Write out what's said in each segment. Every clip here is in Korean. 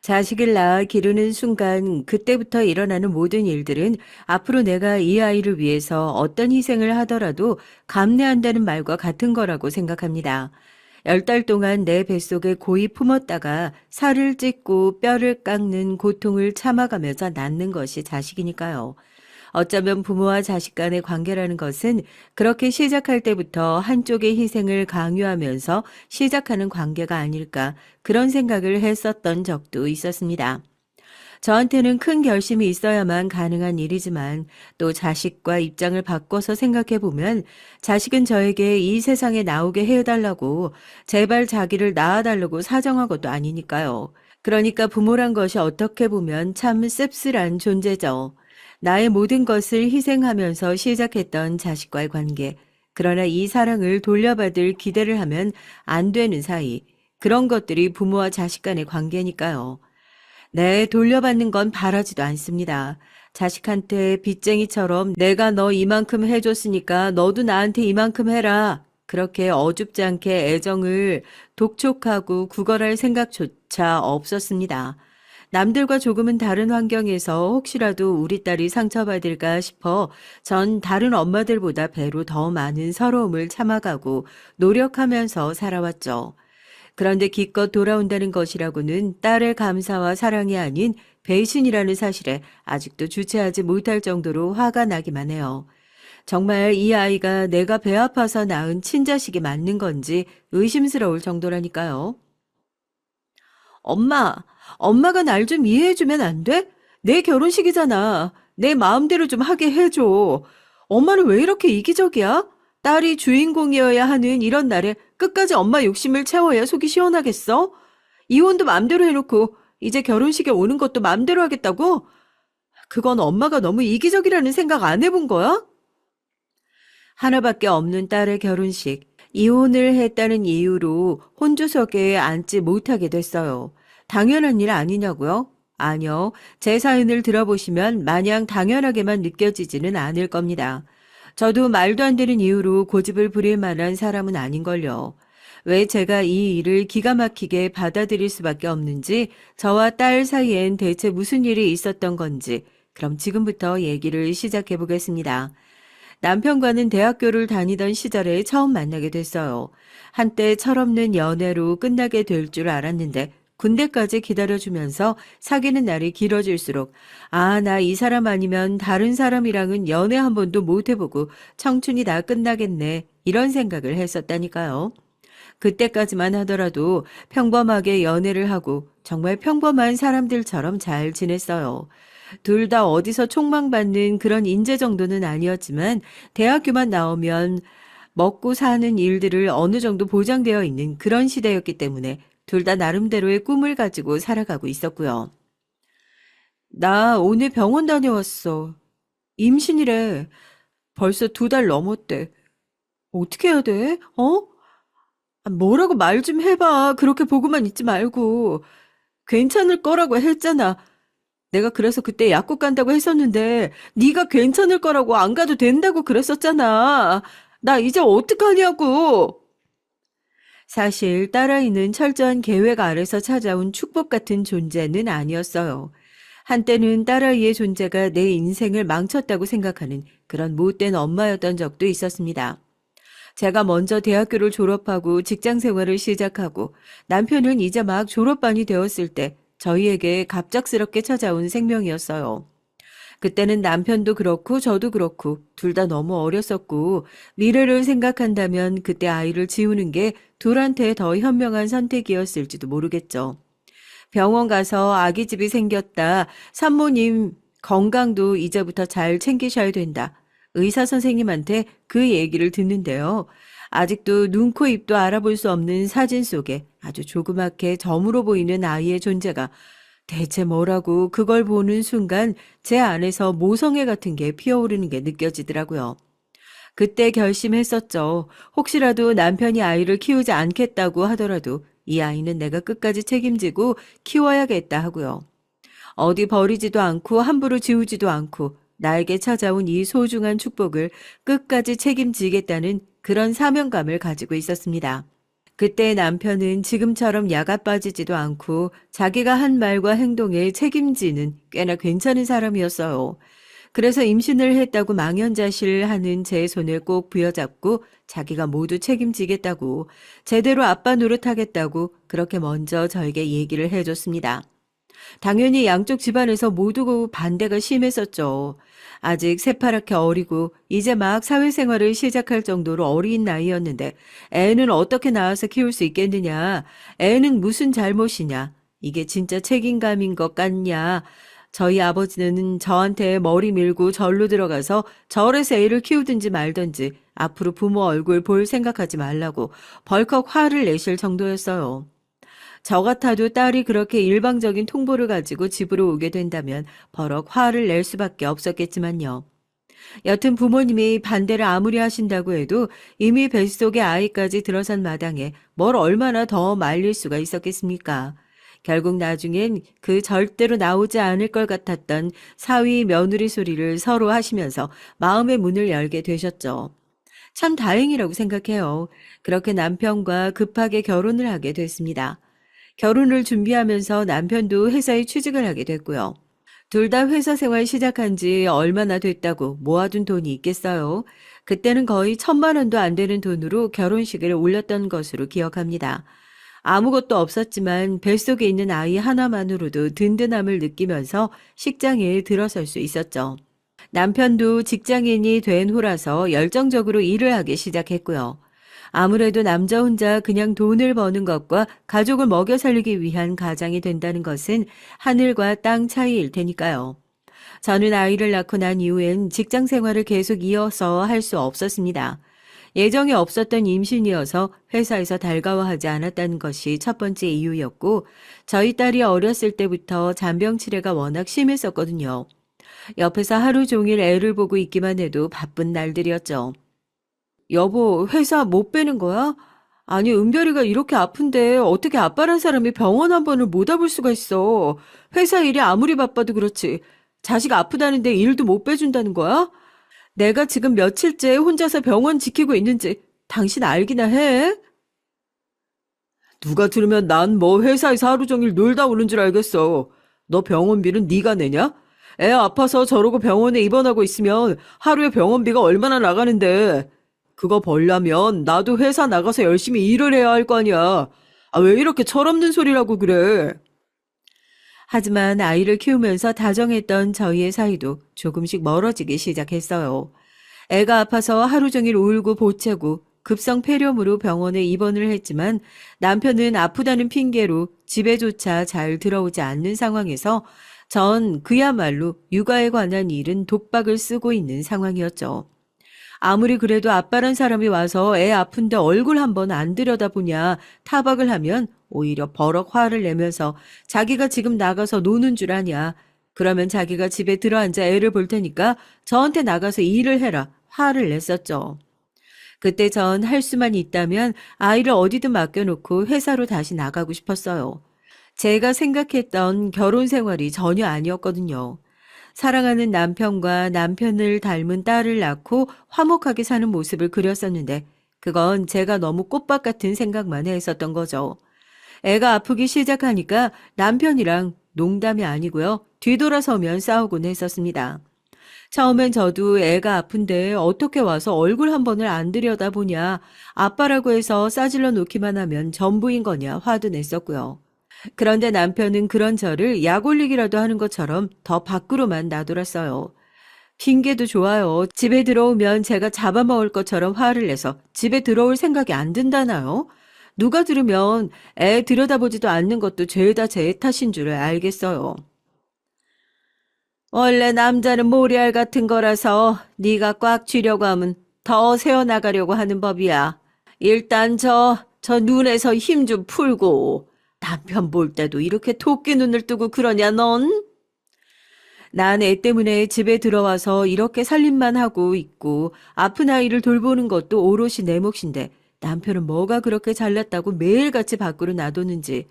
자식을 낳아 기르는 순간 그때부터 일어나는 모든 일들은 앞으로 내가 이 아이를 위해서 어떤 희생을 하더라도 감내한다는 말과 같은 거라고 생각합니다. 10달 동안 내 뱃속에 고이 품었다가 살을 찢고 뼈를 깎는 고통을 참아가면서 낳는 것이 자식이니까요. 어쩌면 부모와 자식 간의 관계라는 것은 그렇게 시작할 때부터 한쪽의 희생을 강요하면서 시작하는 관계가 아닐까 그런 생각을 했었던 적도 있었습니다. 저한테는 큰 결심이 있어야만 가능한 일이지만 또 자식과 입장을 바꿔서 생각해 보면 자식은 저에게 이 세상에 나오게 해달라고 제발 자기를 낳아달라고 사정한 것도 아니니까요. 그러니까 부모란 것이 어떻게 보면 참 씁쓸한 존재죠. 나의 모든 것을 희생하면서 시작했던 자식과의 관계. 그러나 이 사랑을 돌려받을 기대를 하면 안 되는 사이. 그런 것들이 부모와 자식 간의 관계니까요. 네, 돌려받는 건 바라지도 않습니다. 자식한테 빚쟁이처럼 내가 너 이만큼 해줬으니까 너도 나한테 이만큼 해라. 그렇게 어줍지 않게 애정을 독촉하고 구걸할 생각조차 없었습니다. 남들과 조금은 다른 환경에서 혹시라도 우리 딸이 상처받을까 싶어 전 다른 엄마들보다 배로 더 많은 서러움을 참아가고 노력하면서 살아왔죠. 그런데 기껏 돌아온다는 것이라고는 딸의 감사와 사랑이 아닌 배신이라는 사실에 아직도 주체하지 못할 정도로 화가 나기만 해요. 정말 이 아이가 내가 배 아파서 낳은 친자식이 맞는 건지 의심스러울 정도라니까요. 엄마, 엄마가 날 좀 이해해주면 안 돼? 내 결혼식이잖아. 내 마음대로 좀 하게 해줘. 엄마는 왜 이렇게 이기적이야? 딸이 주인공이어야 하는 이런 날에 끝까지 엄마 욕심을 채워야 속이 시원하겠어? 이혼도 맘대로 해놓고 이제 결혼식에 오는 것도 맘대로 하겠다고? 그건 엄마가 너무 이기적이라는 생각 안 해본 거야? 하나밖에 없는 딸의 결혼식. 이혼을 했다는 이유로 혼주석에 앉지 못하게 됐어요. 당연한 일 아니냐고요? 아니요. 제 사연을 들어보시면 마냥 당연하게만 느껴지지는 않을 겁니다. 저도 말도 안 되는 이유로 고집을 부릴 만한 사람은 아닌걸요. 왜 제가 이 일을 기가 막히게 받아들일 수밖에 없는지, 저와 딸 사이엔 대체 무슨 일이 있었던 건지, 그럼 지금부터 얘기를 시작해 보겠습니다. 남편과는 대학교를 다니던 시절에 처음 만나게 됐어요. 한때 철없는 연애로 끝나게 될 줄 알았는데 군대까지 기다려주면서 사귀는 날이 길어질수록 아, 나 이 사람 아니면 다른 사람이랑은 연애 한 번도 못 해보고 청춘이 다 끝나겠네. 이런 생각을 했었다니까요. 그때까지만 하더라도 평범하게 연애를 하고 정말 평범한 사람들처럼 잘 지냈어요. 둘 다 어디서 촉망받는 그런 인재 정도는 아니었지만 대학교만 나오면 먹고 사는 일들을 어느 정도 보장되어 있는 그런 시대였기 때문에 둘 다 나름대로의 꿈을 가지고 살아가고 있었고요. 나 오늘 병원 다녀왔어. 임신이래. 벌써 2달 넘었대. 어떻게 해야 돼? 어? 뭐라고 말 좀 해봐. 그렇게 보고만 있지 말고. 괜찮을 거라고 했잖아. 내가 그래서 그때 약국 간다고 했었는데 네가 괜찮을 거라고 안 가도 된다고 그랬었잖아. 나 이제 어떡하냐고. 사실 딸아이는 철저한 계획 아래서 찾아온 축복 같은 존재는 아니었어요. 한때는 딸아이의 존재가 내 인생을 망쳤다고 생각하는 그런 못된 엄마였던 적도 있었습니다. 제가 먼저 대학교를 졸업하고 직장 생활을 시작하고 남편은 이제 막 졸업반이 되었을 때 저희에게 갑작스럽게 찾아온 생명이었어요. 그때는 남편도 그렇고 저도 그렇고 둘 다 너무 어렸었고 미래를 생각한다면 그때 아이를 지우는 게 둘한테 더 현명한 선택이었을지도 모르겠죠. 병원 가서 아기집이 생겼다. 산모님 건강도 이제부터 잘 챙기셔야 된다. 의사 선생님한테 그 얘기를 듣는데요. 아직도 눈, 코, 입도 알아볼 수 없는 사진 속에 아주 조그맣게 점으로 보이는 아이의 존재가 대체 뭐라고 그걸 보는 순간 제 안에서 모성애 같은 게 피어오르는 게 느껴지더라고요. 그때 결심했었죠. 혹시라도 남편이 아이를 키우지 않겠다고 하더라도 이 아이는 내가 끝까지 책임지고 키워야겠다 하고요. 어디 버리지도 않고 함부로 지우지도 않고 나에게 찾아온 이 소중한 축복을 끝까지 책임지겠다는 그런 사명감을 가지고 있었습니다. 그때 남편은 지금처럼 야가 빠지지도 않고 자기가 한 말과 행동에 책임지는 꽤나 괜찮은 사람이었어요. 그래서 임신을 했다고 망연자실하는 제 손을 꼭 부여잡고 자기가 모두 책임지겠다고 제대로 아빠 노릇하겠다고 그렇게 먼저 저에게 얘기를 해줬습니다. 당연히 양쪽 집안에서 모두 반대가 심했었죠. 아직 새파랗게 어리고 이제 막 사회생활을 시작할 정도로 어린 나이였는데 애는 어떻게 낳아서 키울 수 있겠느냐. 애는 무슨 잘못이냐. 이게 진짜 책임감인 것 같냐. 저희 아버지는 저한테 머리 밀고 절로 들어가서 절에서 애를 키우든지 말든지 앞으로 부모 얼굴 볼 생각하지 말라고 벌컥 화를 내실 정도였어요. 저 같아도 딸이 그렇게 일방적인 통보를 가지고 집으로 오게 된다면 버럭 화를 낼 수밖에 없었겠지만요. 여튼 부모님이 반대를 아무리 하신다고 해도 이미 뱃속에 아이까지 들어선 마당에 뭘 얼마나 더 말릴 수가 있었겠습니까? 결국 나중엔 그 절대로 나오지 않을 것 같았던 사위 며느리 소리를 서로 하시면서 마음의 문을 열게 되셨죠. 참 다행이라고 생각해요. 그렇게 남편과 급하게 결혼을 하게 됐습니다. 결혼을 준비하면서 남편도 회사에 취직을 하게 됐고요. 둘 다 회사 생활 시작한 지 얼마나 됐다고 모아둔 돈이 있겠어요. 그때는 거의 1,000만 원도 안 되는 돈으로 결혼식을 올렸던 것으로 기억합니다. 아무것도 없었지만 뱃속에 있는 아이 하나만으로도 든든함을 느끼면서 식장에 들어설 수 있었죠. 남편도 직장인이 된 후라서 열정적으로 일을 하기 시작했고요. 아무래도 남자 혼자 그냥 돈을 버는 것과 가족을 먹여 살리기 위한 가장이 된다는 것은 하늘과 땅 차이일 테니까요. 저는 아이를 낳고 난 이후엔 직장 생활을 계속 이어서 할 수 없었습니다. 예정에 없었던 임신이어서 회사에서 달가워하지 않았다는 것이 첫 번째 이유였고, 저희 딸이 어렸을 때부터 잔병 치레가 워낙 심했었거든요. 옆에서 하루 종일 애를 보고 있기만 해도 바쁜 날들이었죠. 여보, 회사 못 빼는 거야? 아니, 은별이가 이렇게 아픈데 어떻게 아빠란 사람이 병원 한 번을 못 와볼 수가 있어. 회사 일이 아무리 바빠도 그렇지. 자식 아프다는데 일도 못 빼준다는 거야? 내가 지금 며칠째 혼자서 병원 지키고 있는지 당신 알기나 해? 누가 들으면 난 뭐 회사에서 하루 종일 놀다 오는 줄 알겠어. 너 병원비는 네가 내냐? 애 아파서 저러고 병원에 입원하고 있으면 하루에 병원비가 얼마나 나가는데. 그거 벌려면 나도 회사 나가서 열심히 일을 해야 할 거 아니야. 아, 왜 이렇게 철없는 소리라고 그래? 하지만 아이를 키우면서 다정했던 저희의 사이도 조금씩 멀어지기 시작했어요. 애가 아파서 하루 종일 울고 보채고 급성 폐렴으로 병원에 입원을 했지만 남편은 아프다는 핑계로 집에조차 잘 들어오지 않는 상황에서 전 그야말로 육아에 관한 일은 독박을 쓰고 있는 상황이었죠. 아무리 그래도 아빠란 사람이 와서 애 아픈데 얼굴 한번 안 들여다보냐 타박을 하면 오히려 버럭 화를 내면서 자기가 지금 나가서 노는 줄 아냐. 그러면 자기가 집에 들어앉아 애를 볼 테니까 저한테 나가서 일을 해라. 화를 냈었죠. 그때 전 할 수만 있다면 아이를 어디든 맡겨놓고 회사로 다시 나가고 싶었어요. 제가 생각했던 결혼 생활이 전혀 아니었거든요. 사랑하는 남편과 남편을 닮은 딸을 낳고 화목하게 사는 모습을 그렸었는데 그건 제가 너무 꽃밭 같은 생각만 했었던 거죠. 애가 아프기 시작하니까 남편이랑 농담이 아니고요. 뒤돌아서면 싸우곤 했었습니다. 처음엔 저도 애가 아픈데 어떻게 와서 얼굴 한 번을 안 들여다보냐, 아빠라고 해서 싸질러 놓기만 하면 전부인 거냐 화도 냈었고요. 그런데 남편은 그런 저를 약 올리기라도 하는 것처럼 더 밖으로만 놔돌았어요. 핑계도 좋아요. 집에 들어오면 제가 잡아먹을 것처럼 화를 내서 집에 들어올 생각이 안 든다나요? 누가 들으면 애 들여다보지도 않는 것도 죄다 제 탓인 줄 알겠어요. 원래 남자는 모래알 같은 거라서 네가 꽉 쥐려고 하면 더 새어나가려고 하는 법이야. 일단 저 눈에서 힘 좀 풀고. 남편 볼 때도 이렇게 토끼 눈을 뜨고 그러냐 넌? 난 애 때문에 집에 들어와서 이렇게 살림만 하고 있고 아픈 아이를 돌보는 것도 오롯이 내 몫인데 남편은 뭐가 그렇게 잘났다고 매일같이 밖으로 놔두는지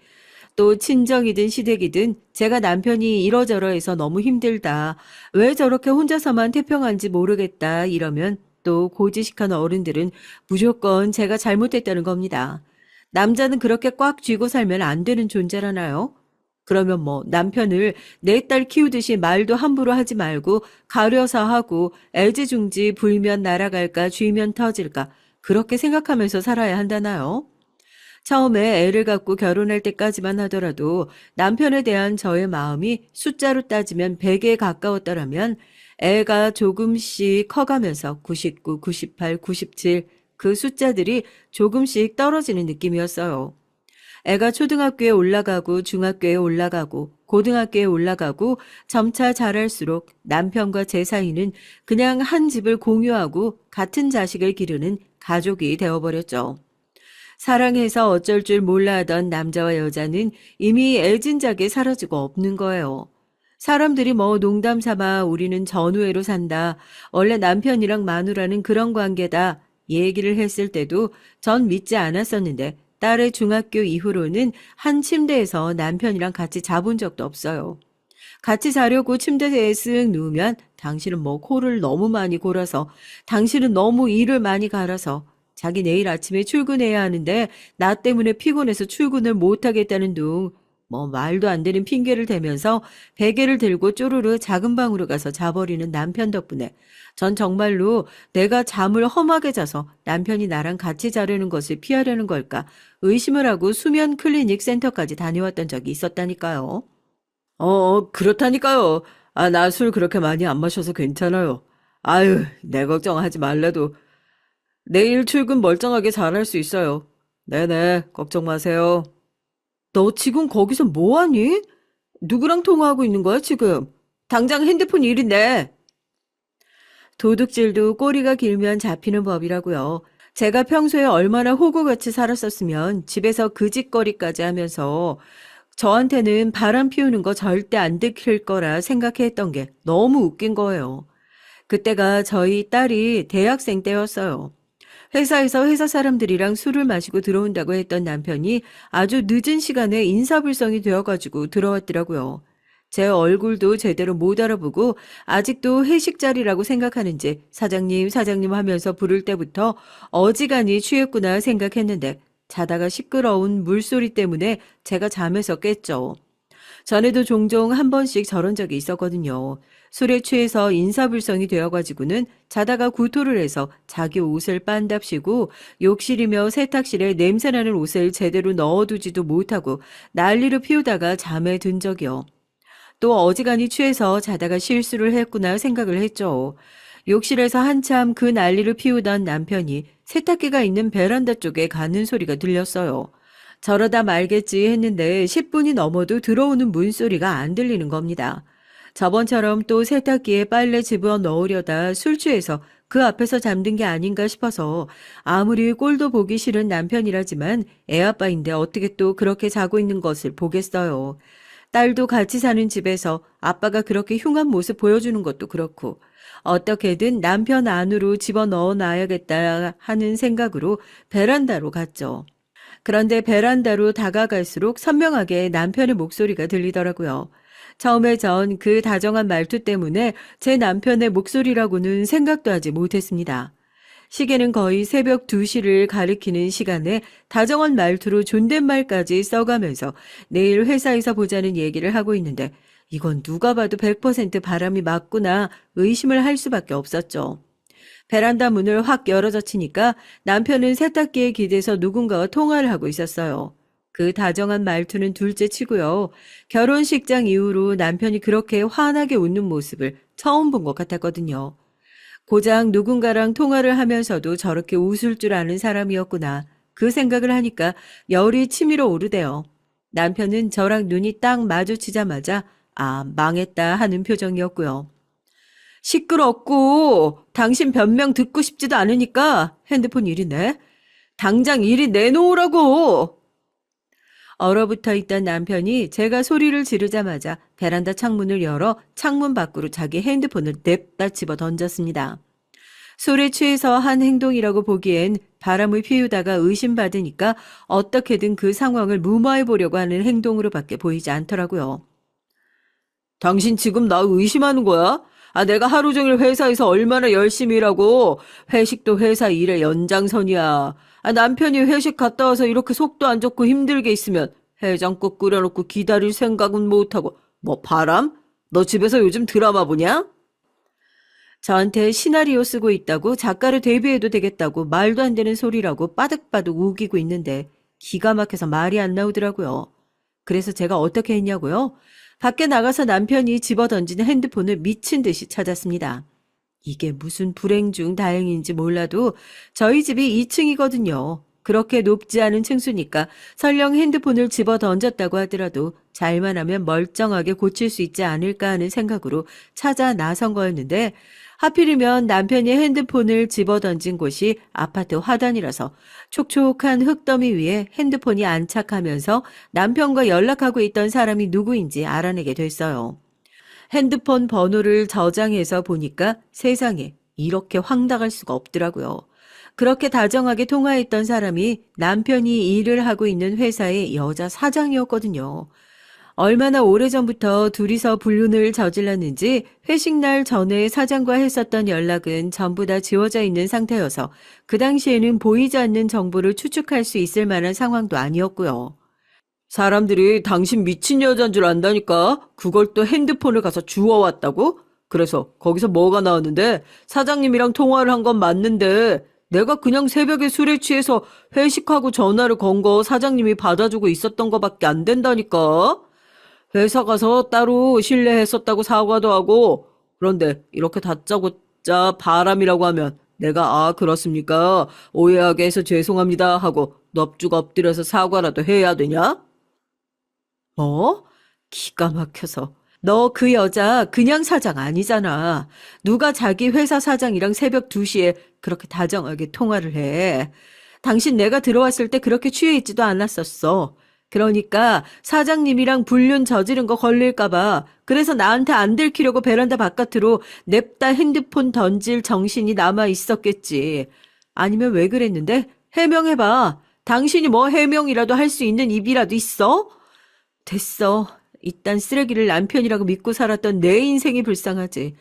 또 친정이든 시댁이든 제가 남편이 이러저러해서 너무 힘들다. 왜 저렇게 혼자서만 태평한지 모르겠다 이러면 또 고지식한 어른들은 무조건 제가 잘못했다는 겁니다. 남자는 그렇게 꽉 쥐고 살면 안 되는 존재라나요? 그러면 뭐 남편을 내 딸 키우듯이 말도 함부로 하지 말고 가려서 하고 애지중지 불면 날아갈까 쥐면 터질까 그렇게 생각하면서 살아야 한다나요? 처음에 애를 갖고 결혼할 때까지만 하더라도 남편에 대한 저의 마음이 숫자로 따지면 100에 가까웠더라면 애가 조금씩 커가면서 99, 98, 97 그 숫자들이 조금씩 떨어지는 느낌이었어요. 애가 초등학교에 올라가고 중학교에 올라가고 고등학교에 올라가고 점차 자랄수록 남편과 제 사이는 그냥 한 집을 공유하고 같은 자식을 기르는 가족이 되어버렸죠. 사랑해서 어쩔 줄 몰라 하던 남자와 여자는 이미 애진작에 사라지고 없는 거예요. 사람들이 뭐 농담 삼아 우리는 전우애로 산다. 원래 남편이랑 마누라는 그런 관계다. 얘기를 했을 때도 전 믿지 않았었는데 딸의 중학교 이후로는 한 침대에서 남편이랑 같이 자본 적도 없어요. 같이 자려고 침대에 쓱 누우면 당신은 뭐 코를 너무 많이 골아서 당신은 너무 이를 많이 갈아서 자기 내일 아침에 출근해야 하는데 나 때문에 피곤해서 출근을 못하겠다는 둥 뭐 말도 안 되는 핑계를 대면서 베개를 들고 쪼르르 작은 방으로 가서 자버리는 남편 덕분에 전 정말로 내가 잠을 험하게 자서 남편이 나랑 같이 자려는 것을 피하려는 걸까 의심을 하고 수면 클리닉 센터까지 다녀왔던 적이 있었다니까요. 그렇다니까요. 아, 나 술 그렇게 많이 안 마셔서 괜찮아요. 아유, 내 걱정하지 말래도 내일 출근 멀쩡하게 잘할 수 있어요. 네네, 걱정 마세요. 너 지금 거기서 뭐 하니? 누구랑 통화하고 있는 거야, 지금? 당장 핸드폰 일인데. 도둑질도 꼬리가 길면 잡히는 법이라고요. 제가 평소에 얼마나 호구같이 살았었으면 집에서 그 짓거리까지 하면서 저한테는 바람 피우는 거 절대 안 들킬 거라 생각했던 게 너무 웃긴 거예요. 그때가 저희 딸이 대학생 때였어요. 회사에서 회사 사람들이랑 술을 마시고 들어온다고 했던 남편이 아주 늦은 시간에 인사불성이 되어가지고 들어왔더라고요. 제 얼굴도 제대로 못 알아보고 아직도 회식 자리라고 생각하는지 사장님, 사장님 하면서 부를 때부터 어지간히 취했구나 생각했는데 자다가 시끄러운 물소리 때문에 제가 잠에서 깼죠. 전에도 종종 한 번씩 저런 적이 있었거든요. 술에 취해서 인사불성이 되어가지고는 자다가 구토를 해서 자기 옷을 빤답시고 욕실이며 세탁실에 냄새나는 옷을 제대로 넣어두지도 못하고 난리를 피우다가 잠에 든 적이요. 또 어지간히 취해서 자다가 실수를 했구나 생각을 했죠. 욕실에서 한참 그 난리를 피우던 남편이 세탁기가 있는 베란다 쪽에 가는 소리가 들렸어요. 저러다 말겠지 했는데 10분이 넘어도 들어오는 문소리가 안 들리는 겁니다. 저번처럼 또 세탁기에 빨래 집어 넣으려다 술 취해서 그 앞에서 잠든 게 아닌가 싶어서 아무리 꼴도 보기 싫은 남편이라지만 애아빠인데 어떻게 또 그렇게 자고 있는 것을 보겠어요. 딸도 같이 사는 집에서 아빠가 그렇게 흉한 모습 보여주는 것도 그렇고 어떻게든 남편 안으로 집어넣어 놔야겠다 하는 생각으로 베란다로 갔죠. 그런데 베란다로 다가갈수록 선명하게 남편의 목소리가 들리더라고요. 처음에 전 그 다정한 말투 때문에 제 남편의 목소리라고는 생각도 하지 못했습니다. 시계는 거의 새벽 2시를 가리키는 시간에 다정한 말투로 존댓말까지 써가면서 내일 회사에서 보자는 얘기를 하고 있는데 이건 누가 봐도 100% 바람이 맞구나 의심을 할 수밖에 없었죠. 베란다 문을 확 열어젖히니까 남편은 세탁기에 기대서 누군가와 통화를 하고 있었어요. 그 다정한 말투는 둘째 치고요. 결혼식장 이후로 남편이 그렇게 환하게 웃는 모습을 처음 본 것 같았거든요. 고작 누군가랑 통화를 하면서도 저렇게 웃을 줄 아는 사람이었구나. 그 생각을 하니까 열이 치밀어 오르대요. 남편은 저랑 눈이 딱 마주치자마자 아, 망했다 하는 표정이었고요. 시끄럽고 당신 변명 듣고 싶지도 않으니까 핸드폰 일이네. 당장 일이 내놓으라고. 얼어붙어 있던 남편이 제가 소리를 지르자마자 베란다 창문을 열어 창문 밖으로 자기 핸드폰을 냅다 집어 던졌습니다. 술에 취해서 한 행동이라고 보기엔 바람을 피우다가 의심받으니까 어떻게든 그 상황을 무마해 보려고 하는 행동으로밖에 보이지 않더라고요. 당신 지금 나 의심하는 거야? 아, 내가 하루 종일 회사에서 얼마나 열심히 일하고 회식도 회사 일의 연장선이야. 남편이 회식 갔다 와서 이렇게 속도 안 좋고 힘들게 있으면 해장국 끓여놓고 기다릴 생각은 못하고 뭐 바람? 너 집에서 요즘 드라마 보냐? 저한테 시나리오 쓰고 있다고 작가로 데뷔해도 되겠다고 말도 안 되는 소리라고 빠득빠득 우기고 있는데 기가 막혀서 말이 안 나오더라고요. 그래서 제가 어떻게 했냐고요? 밖에 나가서 남편이 집어던진 핸드폰을 미친 듯이 찾았습니다. 이게 무슨 불행 중 다행인지 몰라도 저희 집이 2층이거든요. 그렇게 높지 않은 층수니까 설령 핸드폰을 집어 던졌다고 하더라도 잘만 하면 멀쩡하게 고칠 수 있지 않을까 하는 생각으로 찾아 나선 거였는데 하필이면 남편이 핸드폰을 집어 던진 곳이 아파트 화단이라서 촉촉한 흙더미 위에 핸드폰이 안착하면서 남편과 연락하고 있던 사람이 누구인지 알아내게 됐어요. 핸드폰 번호를 저장해서 보니까 세상에 이렇게 황당할 수가 없더라고요. 그렇게 다정하게 통화했던 사람이 남편이 일을 하고 있는 회사의 여자 사장이었거든요. 얼마나 오래전부터 둘이서 불륜을 저질렀는지 회식날 전에 사장과 했었던 연락은 전부 다 지워져 있는 상태여서 그 당시에는 보이지 않는 정보를 추측할 수 있을 만한 상황도 아니었고요. 사람들이 당신 미친 여자인 줄 안다니까. 그걸 또 핸드폰을 가서 주워왔다고? 그래서 거기서 뭐가 나왔는데 사장님이랑 통화를 한 건 맞는데 내가 그냥 새벽에 술에 취해서 회식하고 전화를 건 거 사장님이 받아주고 있었던 거밖에 안 된다니까. 회사 가서 따로 실례했었다고 사과도 하고 그런데 이렇게 다짜고짜 바람이라고 하면 내가 그렇습니까? 오해하게 해서 죄송합니다 하고 넙죽 엎드려서 사과라도 해야 되냐? 뭐? 기가 막혀서. 너 그 여자 그냥 사장 아니잖아. 누가 자기 회사 사장이랑 새벽 2시에 그렇게 다정하게 통화를 해. 당신 내가 들어왔을 때 그렇게 취해 있지도 않았었어. 그러니까 사장님이랑 불륜 저지른 거 걸릴까봐 그래서 나한테 안 들키려고 베란다 바깥으로 냅다 핸드폰 던질 정신이 남아 있었겠지. 아니면 왜 그랬는데? 해명해봐. 당신이 뭐 해명이라도 할 수 있는 입이라도 있어? 됐어. 이딴 쓰레기를 남편이라고 믿고 살았던 내 인생이 불쌍하지.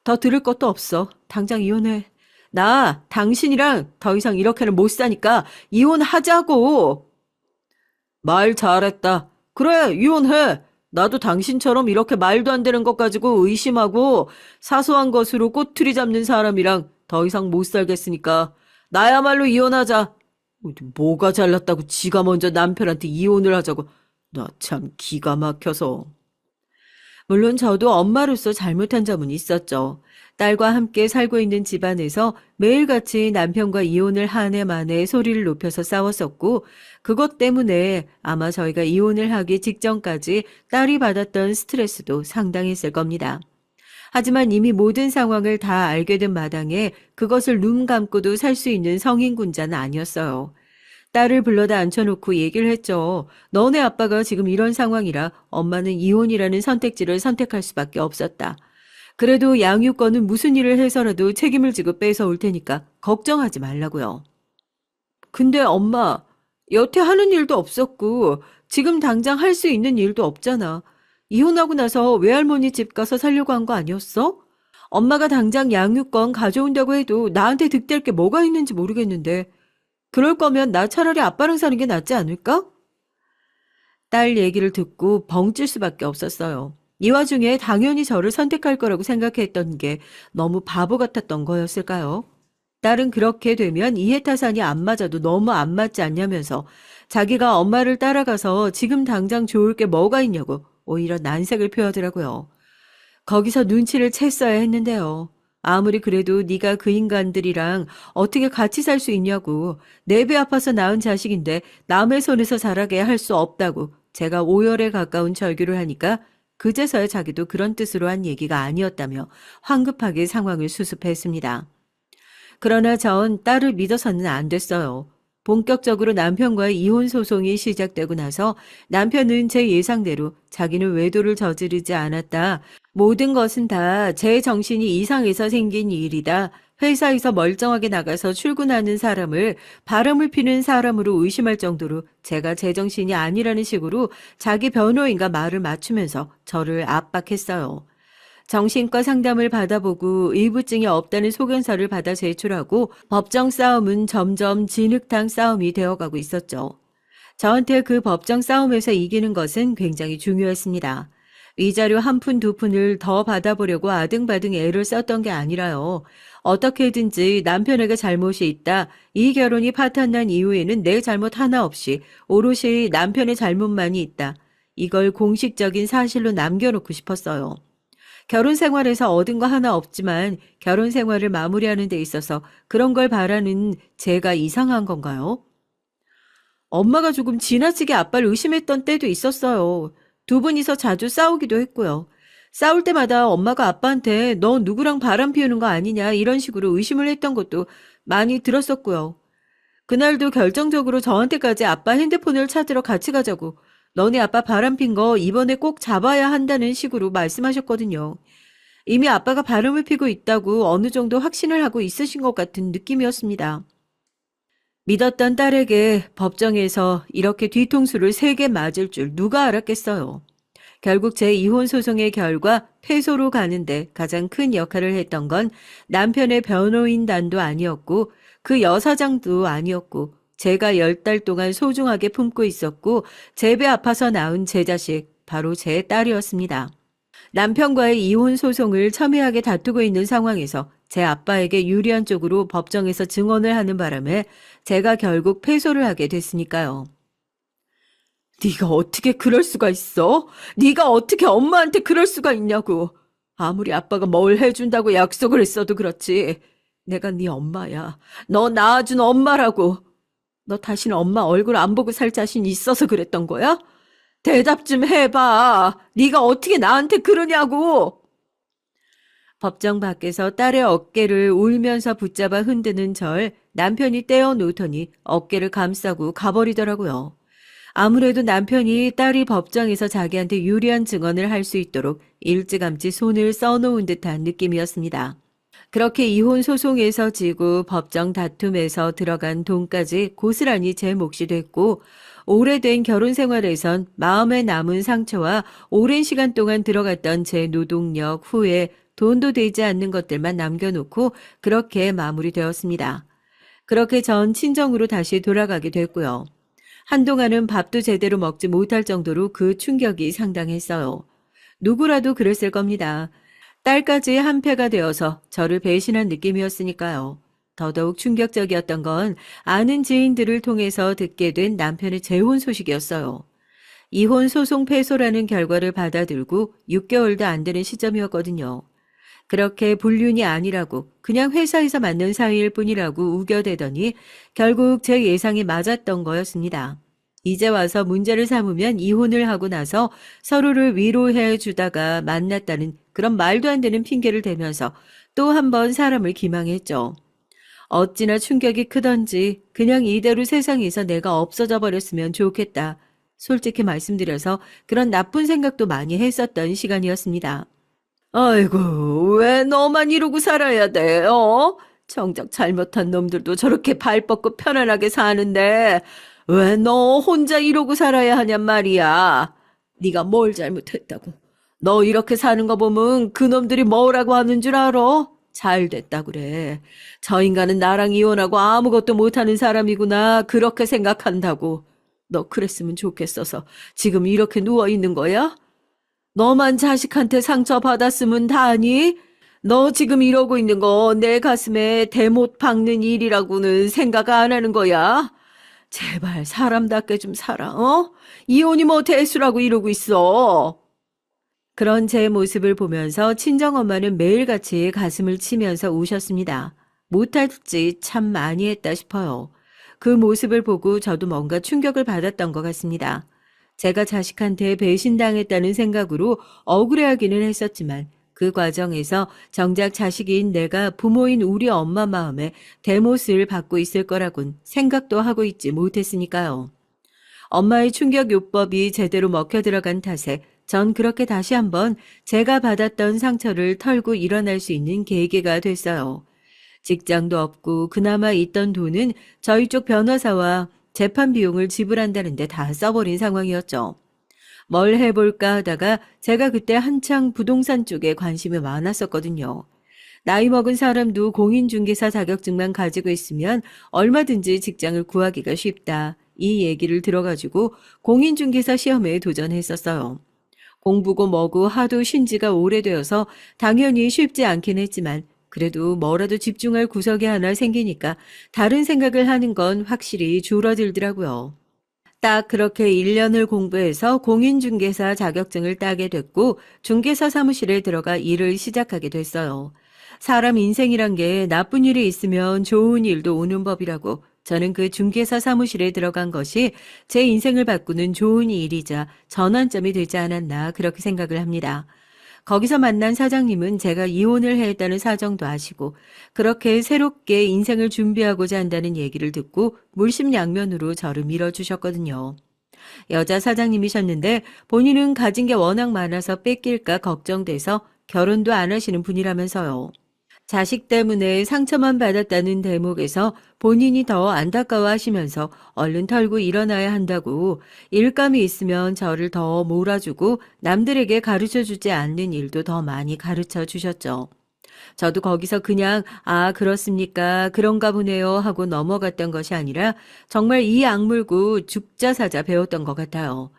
더 들을 것도 없어. 당장 이혼해. 나 당신이랑 더 이상 이렇게는 못 사니까 이혼하자고. 말 잘했다. 그래, 이혼해. 나도 당신처럼 이렇게 말도 안 되는 것 가지고 의심하고 사소한 것으로 꼬투리 잡는 사람이랑 더 이상 못 살겠으니까 나야말로 이혼하자. 뭐가 잘났다고 지가 먼저 남편한테 이혼을 하자고. 나 참 기가 막혀서. 물론 저도 엄마로서 잘못한 점은 있었죠. 딸과 함께 살고 있는 집안에서 매일같이 남편과 이혼을 한 해 만에 소리를 높여서 싸웠었고 그것 때문에 아마 저희가 이혼을 하기 직전까지 딸이 받았던 스트레스도 상당했을 겁니다. 하지만 이미 모든 상황을 다 알게 된 마당에 그것을 눈 감고도 살 수 있는 성인군자는 아니었어요. 딸을 불러다 앉혀놓고 얘기를 했죠. 너네 아빠가 지금 이런 상황이라 엄마는 이혼이라는 선택지를 선택할 수밖에 없었다. 그래도 양육권은 무슨 일을 해서라도 책임을 지고 뺏어올 테니까 걱정하지 말라고요. 근데 엄마, 여태 하는 일도 없었고 지금 당장 할 수 있는 일도 없잖아. 이혼하고 나서 외할머니 집 가서 살려고 한 거 아니었어? 엄마가 당장 양육권 가져온다고 해도 나한테 득될 게 뭐가 있는지 모르겠는데 그럴 거면 나 차라리 아빠랑 사는 게 낫지 않을까? 딸 얘기를 듣고 벙찔 수밖에 없었어요. 이 와중에 당연히 저를 선택할 거라고 생각했던 게 너무 바보 같았던 거였을까요? 딸은 그렇게 되면 이해타산이 안 맞아도 너무 안 맞지 않냐면서 자기가 엄마를 따라가서 지금 당장 좋을 게 뭐가 있냐고 오히려 난색을 표하더라고요. 거기서 눈치를 챘어야 했는데요. 아무리 그래도 네가 그 인간들이랑 어떻게 같이 살 수 있냐고 내 배 아파서 낳은 자식인데 남의 손에서 자라게 할 수 없다고 제가 오열에 가까운 절규를 하니까 그제서야 자기도 그런 뜻으로 한 얘기가 아니었다며 황급하게 상황을 수습했습니다. 그러나 전 딸을 믿어서는 안 됐어요. 본격적으로 남편과의 이혼 소송이 시작되고 나서 남편은 제 예상대로 자기는 외도를 저지르지 않았다. 모든 것은 다 제 정신이 이상해서 생긴 일이다. 회사에서 멀쩡하게 나가서 출근하는 사람을 바람을 피는 사람으로 의심할 정도로 제가 제정신이 아니라는 식으로 자기 변호인과 말을 맞추면서 저를 압박했어요. 정신과 상담을 받아보고 의부증이 없다는 소견서를 받아 제출하고 법정 싸움은 점점 진흙탕 싸움이 되어가고 있었죠. 저한테 그 법정 싸움에서 이기는 것은 굉장히 중요했습니다. 위자료 한 푼 두 푼을 더 받아보려고 아등바등 애를 썼던 게 아니라요. 어떻게든지 남편에게 잘못이 있다. 이 결혼이 파탄난 이후에는 내 잘못 하나 없이 오롯이 남편의 잘못만이 있다. 이걸 공식적인 사실로 남겨놓고 싶었어요. 결혼 생활에서 얻은 거 하나 없지만 결혼 생활을 마무리하는 데 있어서 그런 걸 바라는 제가 이상한 건가요? 엄마가 조금 지나치게 아빠를 의심했던 때도 있었어요. 두 분이서 자주 싸우기도 했고요. 싸울 때마다 엄마가 아빠한테 너 누구랑 바람 피우는 거 아니냐 이런 식으로 의심을 했던 것도 많이 들었었고요. 그날도 결정적으로 저한테까지 아빠 핸드폰을 찾으러 같이 가자고 너네 아빠 바람핀 거 이번에 꼭 잡아야 한다는 식으로 말씀하셨거든요. 이미 아빠가 바람을 피고 있다고 어느 정도 확신을 하고 있으신 것 같은 느낌이었습니다. 믿었던 딸에게 법정에서 이렇게 뒤통수를 3개 맞을 줄 누가 알았겠어요. 결국 제 이혼 소송의 결과 패소로 가는데 가장 큰 역할을 했던 건 남편의 변호인단도 아니었고 그 여사장도 아니었고 제가 10달 동안 소중하게 품고 있었고 제 배 아파서 낳은 제 자식 바로 제 딸이었습니다. 남편과의 이혼 소송을 첨예하게 다투고 있는 상황에서 제 아빠에게 유리한 쪽으로 법정에서 증언을 하는 바람에 제가 결국 패소를 하게 됐으니까요. 네가 어떻게 그럴 수가 있어? 네가 어떻게 엄마한테 그럴 수가 있냐고. 아무리 아빠가 뭘 해준다고 약속을 했어도 그렇지. 내가 네 엄마야. 너 낳아준 엄마라고. 너 다시는 엄마 얼굴 안 보고 살 자신 있어서 그랬던 거야? 대답 좀 해봐. 네가 어떻게 나한테 그러냐고. 법정 밖에서 딸의 어깨를 울면서 붙잡아 흔드는 절 남편이 떼어놓더니 어깨를 감싸고 가버리더라고요. 아무래도 남편이 딸이 법정에서 자기한테 유리한 증언을 할 수 있도록 일찌감치 손을 써놓은 듯한 느낌이었습니다. 그렇게 이혼 소송에서 지고 법정 다툼에서 들어간 돈까지 고스란히 제 몫이 됐고 오래된 결혼 생활에선 마음에 남은 상처와 오랜 시간 동안 들어갔던 제 노동력 후에 돈도 되지 않는 것들만 남겨놓고 그렇게 마무리되었습니다. 그렇게 전 친정으로 다시 돌아가게 됐고요. 한동안은 밥도 제대로 먹지 못할 정도로 그 충격이 상당했어요. 누구라도 그랬을 겁니다. 딸까지 한패가 되어서 저를 배신한 느낌이었으니까요. 더더욱 충격적이었던 건 아는 지인들을 통해서 듣게 된 남편의 재혼 소식이었어요. 이혼 소송 패소라는 결과를 받아들고 6개월도 안 되는 시점이었거든요. 그렇게 불륜이 아니라고 그냥 회사에서 만난 사이일 뿐이라고 우겨대더니 결국 제 예상이 맞았던 거였습니다. 이제 와서 문제를 삼으면 이혼을 하고 나서 서로를 위로해 주다가 만났다는 그런 말도 안 되는 핑계를 대면서 또 한 번 사람을 기망했죠. 어찌나 충격이 크던지 그냥 이대로 세상에서 내가 없어져 버렸으면 좋겠다. 솔직히 말씀드려서 그런 나쁜 생각도 많이 했었던 시간이었습니다. 아이고, 왜 너만 이러고 살아야 돼, 어? 정작 잘못한 놈들도 저렇게 발 뻗고 편안하게 사는데 왜 너 혼자 이러고 살아야 하냔 말이야. 네가 뭘 잘못했다고. 너 이렇게 사는 거 보면 그놈들이 뭐라고 하는 줄 알아? 잘 됐다 그래. 저 인간은 나랑 이혼하고 아무것도 못하는 사람이구나. 그렇게 생각한다고. 너 그랬으면 좋겠어서 지금 이렇게 누워있는 거야? 너만 자식한테 상처받았으면 다니? 너 지금 이러고 있는 거 내 가슴에 대못 박는 일이라고는 생각 안 하는 거야? 제발 사람답게 좀 살아, 어? 이혼이 뭐 대수라고 이러고 있어. 그런 제 모습을 보면서 친정엄마는 매일같이 가슴을 치면서 우셨습니다. 못할 짓 참 많이 했다 싶어요. 그 모습을 보고 저도 뭔가 충격을 받았던 것 같습니다. 제가 자식한테 배신당했다는 생각으로 억울해하기는 했었지만 그 과정에서 정작 자식인 내가 부모인 우리 엄마 마음에 대못을 받고 있을 거라곤 생각도 하고 있지 못했으니까요. 엄마의 충격 요법이 제대로 먹혀 들어간 탓에 전 그렇게 다시 한번 제가 받았던 상처를 털고 일어날 수 있는 계기가 됐어요. 직장도 없고 그나마 있던 돈은 저희 쪽 변호사와 재판 비용을 지불한다는데 다 써버린 상황이었죠. 뭘 해볼까 하다가 제가 그때 한창 부동산 쪽에 관심이 많았었거든요. 나이 먹은 사람도 공인중개사 자격증만 가지고 있으면 얼마든지 직장을 구하기가 쉽다. 이 얘기를 들어가지고 공인중개사 시험에 도전했었어요. 공부고 뭐고 하도 쉰 지가 오래되어서 당연히 쉽지 않긴 했지만 그래도 뭐라도 집중할 구석이 하나 생기니까 다른 생각을 하는 건 확실히 줄어들더라고요. 딱 그렇게 1년을 공부해서 공인중개사 자격증을 따게 됐고 중개사 사무실에 들어가 일을 시작하게 됐어요. 사람 인생이란 게 나쁜 일이 있으면 좋은 일도 오는 법이라고 저는 그 중개사 사무실에 들어간 것이 제 인생을 바꾸는 좋은 일이자 전환점이 되지 않았나 그렇게 생각을 합니다. 거기서 만난 사장님은 제가 이혼을 했다는 사정도 아시고 그렇게 새롭게 인생을 준비하고자 한다는 얘기를 듣고 물심양면으로 저를 밀어주셨거든요. 여자 사장님이셨는데 본인은 가진 게 워낙 많아서 뺏길까 걱정돼서 결혼도 안 하시는 분이라면서요. 자식 때문에 상처만 받았다는 대목에서 본인이 더 안타까워하시면서 얼른 털고 일어나야 한다고 일감이 있으면 저를 더 몰아주고 남들에게 가르쳐주지 않는 일도 더 많이 가르쳐 주셨죠. 저도 거기서 그냥 아 그렇습니까 그런가 보네요 하고 넘어갔던 것이 아니라 정말 이 악물고 죽자 사자 배웠던 것 같아요.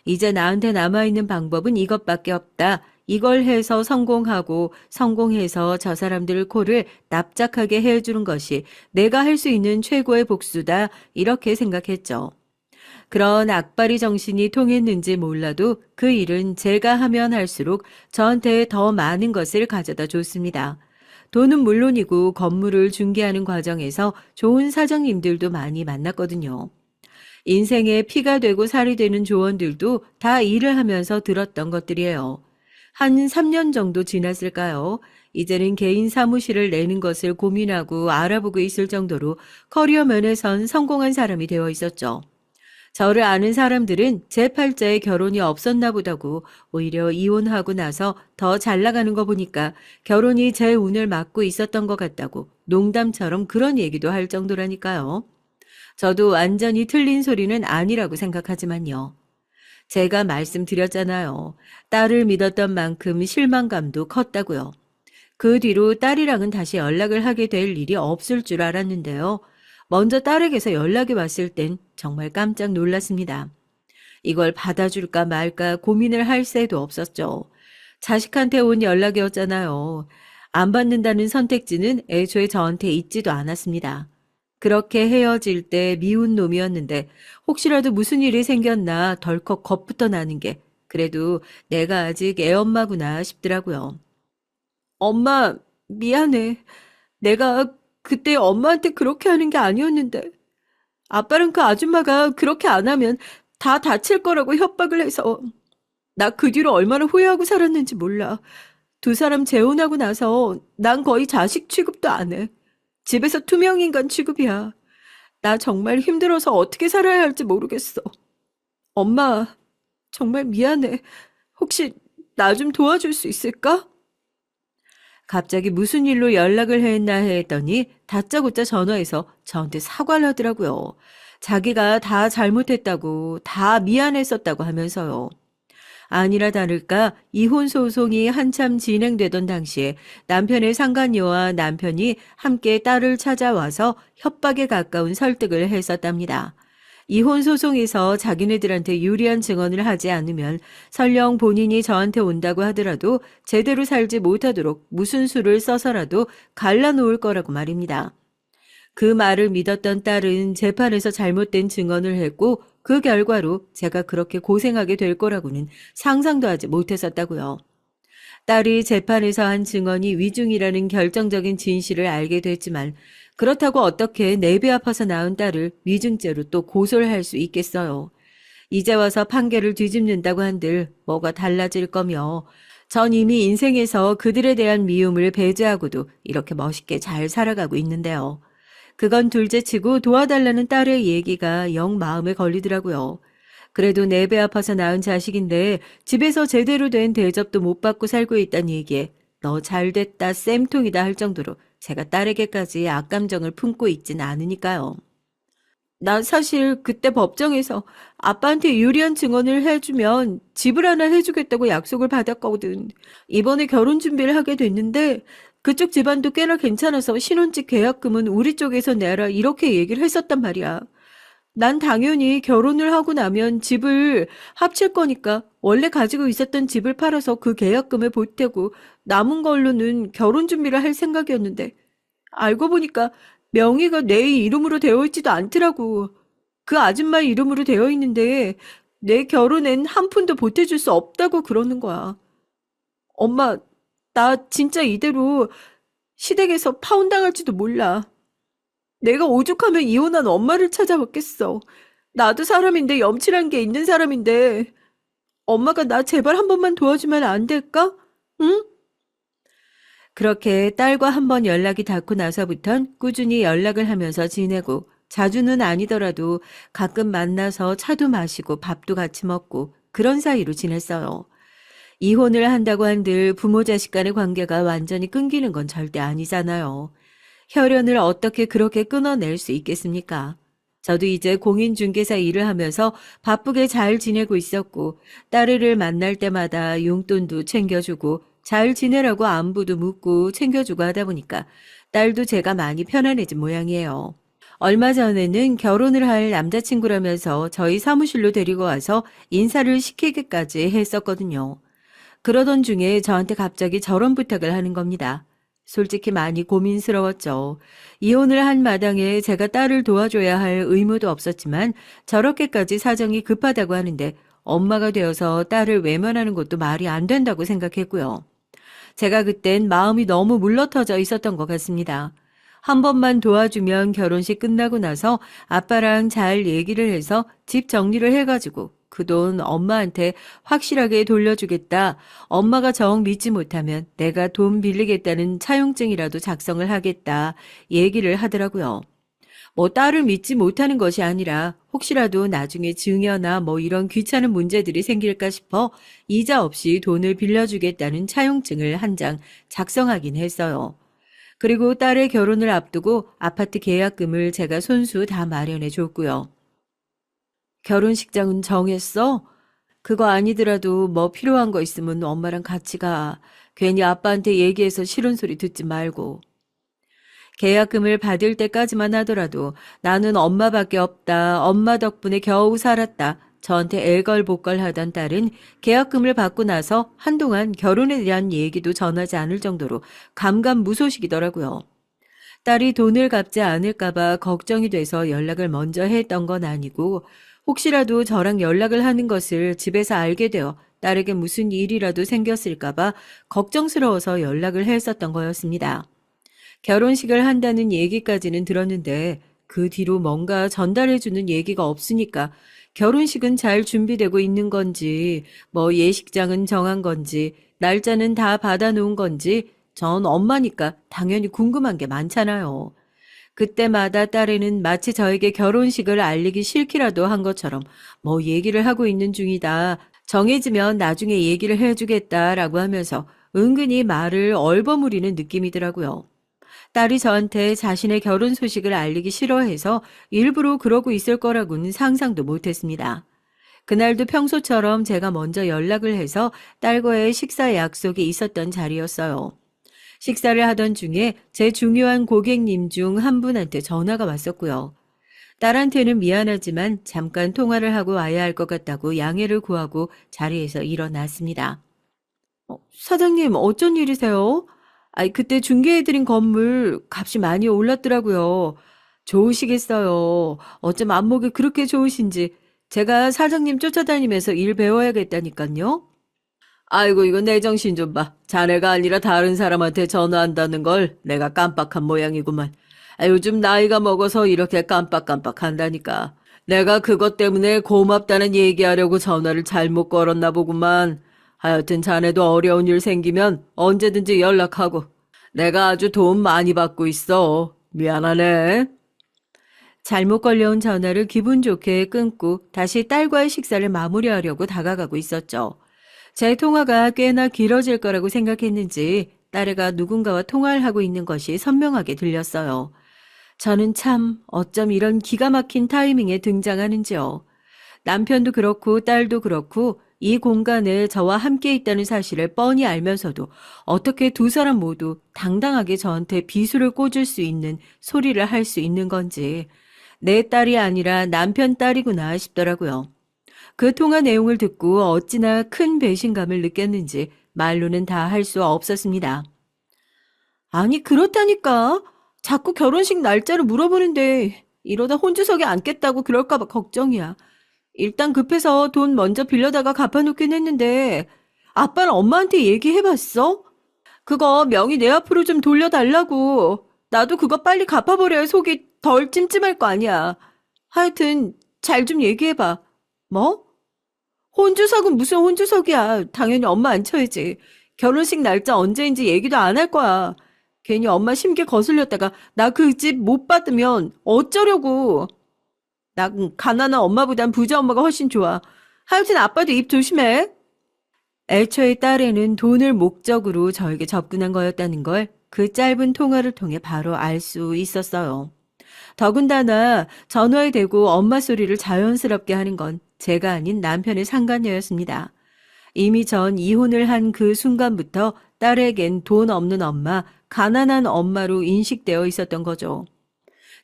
이제 나한테 남아있는 방법은 이것밖에 없다. 이걸 해서 성공하고 성공해서 저 사람들 코를 납작하게 해주는 것이 내가 할 수 있는 최고의 복수다. 이렇게 생각했죠. 그런 악바리 정신이 통했는지 몰라도 그 일은 제가 하면 할수록 저한테 더 많은 것을 가져다 줬습니다. 돈은 물론이고 건물을 중개하는 과정에서 좋은 사장님들도 많이 만났거든요. 인생에 피가 되고 살이 되는 조언들도 다 일을 하면서 들었던 것들이에요. 한 3년 정도 지났을까요? 이제는 개인 사무실을 내는 것을 고민하고 알아보고 있을 정도로 커리어 면에선 성공한 사람이 되어 있었죠. 저를 아는 사람들은 제 팔자에 결혼이 없었나 보다고 오히려 이혼하고 나서 더 잘 나가는 거 보니까 결혼이 제 운을 막고 있었던 것 같다고 농담처럼 그런 얘기도 할 정도라니까요. 저도 완전히 틀린 소리는 아니라고 생각하지만요. 제가 말씀드렸잖아요. 딸을 믿었던 만큼 실망감도 컸다고요. 그 뒤로 딸이랑은 다시 연락을 하게 될 일이 없을 줄 알았는데요. 먼저 딸에게서 연락이 왔을 땐 정말 깜짝 놀랐습니다. 이걸 받아줄까 말까 고민을 할 새도 없었죠. 자식한테 온 연락이었잖아요. 안 받는다는 선택지는 애초에 저한테 있지도 않았습니다. 그렇게 헤어질 때 미운 놈이었는데 혹시라도 무슨 일이 생겼나 덜컥 겁부터 나는 게 그래도 내가 아직 애엄마구나 싶더라고요. 엄마, 미안해. 내가 그때 엄마한테 그렇게 하는 게 아니었는데 아빠랑 그 아줌마가 그렇게 안 하면 다 다칠 거라고 협박을 해서 나 그 뒤로 얼마나 후회하고 살았는지 몰라. 두 사람 재혼하고 나서 난 거의 자식 취급도 안 해. 집에서 투명인간 취급이야. 나 정말 힘들어서 어떻게 살아야 할지 모르겠어. 엄마, 정말 미안해. 혹시 나 좀 도와줄 수 있을까? 갑자기 무슨 일로 연락을 했나 했더니 다짜고짜 전화해서 저한테 사과를 하더라고요. 자기가 다 잘못했다고, 다 미안했었다고 하면서요. 아니라 다를까 이혼 소송이 한참 진행되던 당시에 남편의 상간녀와 남편이 함께 딸을 찾아와서 협박에 가까운 설득을 했었답니다. 이혼 소송에서 자기네들한테 유리한 증언을 하지 않으면 설령 본인이 저한테 온다고 하더라도 제대로 살지 못하도록 무슨 수를 써서라도 갈라놓을 거라고 말입니다. 그 말을 믿었던 딸은 재판에서 잘못된 증언을 했고 그 결과로 제가 그렇게 고생하게 될 거라고는 상상도 하지 못했었다고요. 딸이 재판에서 한 증언이 위중이라는 결정적인 진실을 알게 됐지만 그렇다고 어떻게 내 배 아파서 낳은 딸을 위중죄로 또 고소를 할 수 있겠어요. 이제 와서 판결을 뒤집는다고 한들 뭐가 달라질 거며 전 이미 인생에서 그들에 대한 미움을 배제하고도 이렇게 멋있게 잘 살아가고 있는데요. 그건 둘째치고 도와달라는 딸의 얘기가 영 마음에 걸리더라고요. 그래도 내 배 아파서 낳은 자식인데 집에서 제대로 된 대접도 못 받고 살고 있다는 얘기에 너 잘됐다 쌤통이다 할 정도로 제가 딸에게까지 악감정을 품고 있진 않으니까요. 나 사실 그때 법정에서 아빠한테 유리한 증언을 해주면 집을 하나 해주겠다고 약속을 받았거든. 이번에 결혼 준비를 하게 됐는데 그쪽 집안도 꽤나 괜찮아서 신혼집 계약금은 우리 쪽에서 내라 이렇게 얘기를 했었단 말이야. 난 당연히 결혼을 하고 나면 집을 합칠 거니까 원래 가지고 있었던 집을 팔아서 그 계약금을 보태고 남은 걸로는 결혼 준비를 할 생각이었는데 알고 보니까 명의가 내 이름으로 되어 있지도 않더라고. 그 아줌마 이름으로 되어 있는데 내 결혼엔 한 푼도 보태줄 수 없다고 그러는 거야. 엄마, 나 진짜 이대로 시댁에서 파혼당할지도 몰라. 내가 오죽하면 이혼한 엄마를 찾아왔겠어. 나도 사람인데 염치란 게 있는 사람인데 엄마가 나 제발 한 번만 도와주면 안 될까? 응? 그렇게 딸과 한 번 연락이 닿고 나서부턴 꾸준히 연락을 하면서 지내고 자주는 아니더라도 가끔 만나서 차도 마시고 밥도 같이 먹고 그런 사이로 지냈어요. 이혼을 한다고 한들 부모 자식 간의 관계가 완전히 끊기는 건 절대 아니잖아요. 혈연을 어떻게 그렇게 끊어낼 수 있겠습니까? 저도 이제 공인중개사 일을 하면서 바쁘게 잘 지내고 있었고 딸을 만날 때마다 용돈도 챙겨주고 잘 지내라고 안부도 묻고 챙겨주고 하다 보니까 딸도 제가 많이 편안해진 모양이에요. 얼마 전에는 결혼을 할 남자친구라면서 저희 사무실로 데리고 와서 인사를 시키기까지 했었거든요. 그러던 중에 저한테 갑자기 저런 부탁을 하는 겁니다. 솔직히 많이 고민스러웠죠. 이혼을 한 마당에 제가 딸을 도와줘야 할 의무도 없었지만 저렇게까지 사정이 급하다고 하는데 엄마가 되어서 딸을 외면하는 것도 말이 안 된다고 생각했고요. 제가 그땐 마음이 너무 물러터져 있었던 것 같습니다. 한 번만 도와주면 결혼식 끝나고 나서 아빠랑 잘 얘기를 해서 집 정리를 해가지고 그 돈 엄마한테 확실하게 돌려주겠다. 엄마가 정 믿지 못하면 내가 돈 빌리겠다는 차용증이라도 작성을 하겠다. 얘기를 하더라고요. 뭐 딸을 믿지 못하는 것이 아니라 혹시라도 나중에 증여나 뭐 이런 귀찮은 문제들이 생길까 싶어 이자 없이 돈을 빌려주겠다는 차용증을 한 장 작성하긴 했어요. 그리고 딸의 결혼을 앞두고 아파트 계약금을 제가 손수 다 마련해 줬고요. 결혼식장은 정했어? 그거 아니더라도 뭐 필요한 거 있으면 엄마랑 같이 가. 괜히 아빠한테 얘기해서 싫은 소리 듣지 말고. 계약금을 받을 때까지만 하더라도 나는 엄마밖에 없다. 엄마 덕분에 겨우 살았다. 저한테 애걸복걸 하던 딸은 계약금을 받고 나서 한동안 결혼에 대한 얘기도 전하지 않을 정도로 감감무소식이더라고요. 딸이 돈을 갚지 않을까봐 걱정이 돼서 연락을 먼저 했던 건 아니고 혹시라도 저랑 연락을 하는 것을 집에서 알게 되어 딸에게 무슨 일이라도 생겼을까봐 걱정스러워서 연락을 했었던 거였습니다. 결혼식을 한다는 얘기까지는 들었는데 그 뒤로 뭔가 전달해주는 얘기가 없으니까 결혼식은 잘 준비되고 있는 건지, 뭐 예식장은 정한 건지, 날짜는 다 받아놓은 건지, 전 엄마니까 당연히 궁금한 게 많잖아요. 그때마다 딸애는 마치 저에게 결혼식을 알리기 싫기라도 한 것처럼 뭐 얘기를 하고 있는 중이다. 정해지면 나중에 얘기를 해주겠다라고 하면서 은근히 말을 얼버무리는 느낌이더라고요. 딸이 저한테 자신의 결혼 소식을 알리기 싫어해서 일부러 그러고 있을 거라고는 상상도 못했습니다. 그날도 평소처럼 제가 먼저 연락을 해서 딸과의 식사 약속이 있었던 자리였어요. 식사를 하던 중에 제 중요한 고객님 중 한 분한테 전화가 왔었고요. 딸한테는 미안하지만 잠깐 통화를 하고 와야 할 것 같다고 양해를 구하고 자리에서 일어났습니다. 사장님, 어쩐 일이세요? 그때 중개해드린 건물 값이 많이 올랐더라고요. 좋으시겠어요. 어쩜 안목이 그렇게 좋으신지. 제가 사장님 쫓아다니면서 일 배워야겠다니까요. 아이고, 이거 내 정신 좀 봐. 자네가 아니라 다른 사람한테 전화한다는 걸 내가 깜빡한 모양이구만. 요즘 나이가 먹어서 이렇게 깜빡깜빡 한다니까. 내가 그것 때문에 고맙다는 얘기하려고 전화를 잘못 걸었나 보구만. 하여튼 자네도 어려운 일 생기면 언제든지 연락하고. 내가 아주 도움 많이 받고 있어. 미안하네. 잘못 걸려온 전화를 기분 좋게 끊고 다시 딸과의 식사를 마무리하려고 다가가고 있었죠. 제 통화가 꽤나 길어질 거라고 생각했는지 딸애가 누군가와 통화를 하고 있는 것이 선명하게 들렸어요. 저는 참 어쩜 이런 기가 막힌 타이밍에 등장하는지요. 남편도 그렇고 딸도 그렇고 이 공간에 저와 함께 있다는 사실을 뻔히 알면서도 어떻게 두 사람 모두 당당하게 저한테 비수를 꽂을 수 있는 소리를 할 수 있는 건지 내 딸이 아니라 남편 딸이구나 싶더라고요. 그 통화 내용을 듣고 어찌나 큰 배신감을 느꼈는지 말로는 다 할 수 없었습니다. 아니, 그렇다니까. 자꾸 결혼식 날짜를 물어보는데 이러다 혼주석에 앉겠다고 그럴까봐 걱정이야. 일단 급해서 돈 먼저 빌려다가 갚아놓긴 했는데 아빠는 엄마한테 얘기해봤어? 그거 명의 내 앞으로 좀 돌려달라고. 나도 그거 빨리 갚아버려야 속이 덜 찜찜할 거 아니야. 하여튼 잘 좀 얘기해봐. 뭐? 혼주석은 무슨 혼주석이야. 당연히 엄마 앉혀야지. 결혼식 날짜 언제인지 얘기도 안 할 거야. 괜히 엄마 심기 거슬렸다가 나 그 집 못 받으면 어쩌려고. 난 가난한 엄마보단 부자 엄마가 훨씬 좋아. 하여튼 아빠도 입 조심해. 애초에 딸애는 돈을 목적으로 저에게 접근한 거였다는 걸 그 짧은 통화를 통해 바로 알 수 있었어요. 더군다나 전화에 대고 엄마 소리를 자연스럽게 하는 건 제가 아닌 남편의 상관녀였습니다. 이미 전 이혼을 한 그 순간부터 딸에겐 돈 없는 엄마, 가난한 엄마로 인식되어 있었던 거죠.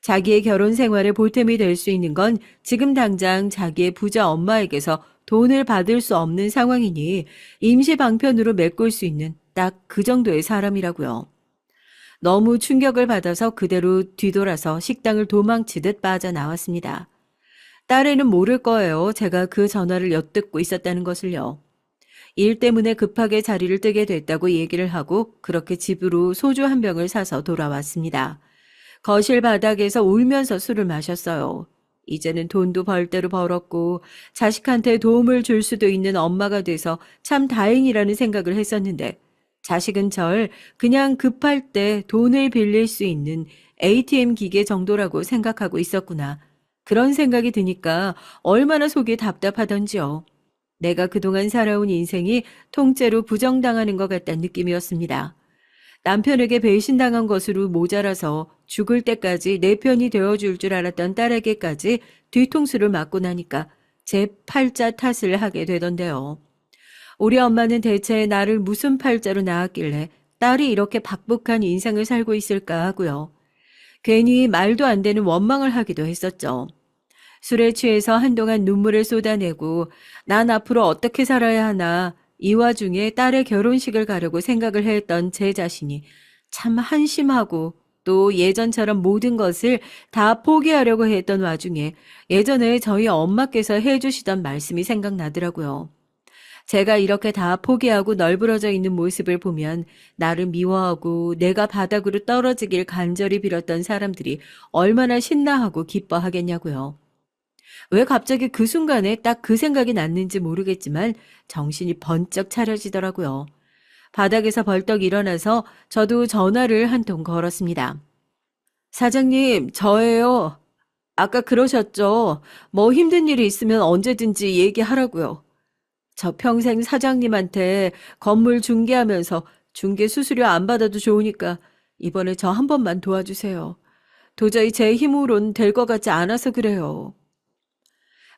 자기의 결혼 생활에 보탬이 될 수 있는 건 지금 당장 자기의 부자 엄마에게서 돈을 받을 수 없는 상황이니 임시 방편으로 메꿀 수 있는 딱 그 정도의 사람이라고요. 너무 충격을 받아서 그대로 뒤돌아서 식당을 도망치듯 빠져나왔습니다. 딸애는 모를 거예요. 제가 그 전화를 엿듣고 있었다는 것을요. 일 때문에 급하게 자리를 뜨게 됐다고 얘기를 하고 그렇게 집으로 소주 한 병을 사서 돌아왔습니다. 거실 바닥에서 울면서 술을 마셨어요. 이제는 돈도 벌대로 벌었고 자식한테 도움을 줄 수도 있는 엄마가 돼서 참 다행이라는 생각을 했었는데 자식은 절 그냥 급할 때 돈을 빌릴 수 있는 ATM 기계 정도라고 생각하고 있었구나. 그런 생각이 드니까 얼마나 속이 답답하던지요. 내가 그동안 살아온 인생이 통째로 부정당하는 것 같다는 느낌이었습니다. 남편에게 배신당한 것으로 모자라서 죽을 때까지 내 편이 되어줄 줄 알았던 딸에게까지 뒤통수를 맞고 나니까 제 팔자 탓을 하게 되던데요. 우리 엄마는 대체 나를 무슨 팔자로 낳았길래 딸이 이렇게 박복한 인생을 살고 있을까 하고요. 괜히 말도 안 되는 원망을 하기도 했었죠. 술에 취해서 한동안 눈물을 쏟아내고 난 앞으로 어떻게 살아야 하나 이 와중에 딸의 결혼식을 가려고 생각을 했던 제 자신이 참 한심하고 또 예전처럼 모든 것을 다 포기하려고 했던 와중에 예전에 저희 엄마께서 해주시던 말씀이 생각나더라고요. 제가 이렇게 다 포기하고 널브러져 있는 모습을 보면 나를 미워하고 내가 바닥으로 떨어지길 간절히 빌었던 사람들이 얼마나 신나하고 기뻐하겠냐고요. 왜 갑자기 그 순간에 딱 그 생각이 났는지 모르겠지만 정신이 번쩍 차려지더라고요. 바닥에서 벌떡 일어나서 저도 전화를 한 통 걸었습니다. 사장님, 저예요. 아까 그러셨죠? 뭐 힘든 일이 있으면 언제든지 얘기하라고요. 저 평생 사장님한테 건물 중개하면서 중개 수수료 안 받아도 좋으니까 이번에 저 한 번만 도와주세요. 도저히 제 힘으론 될 것 같지 않아서 그래요.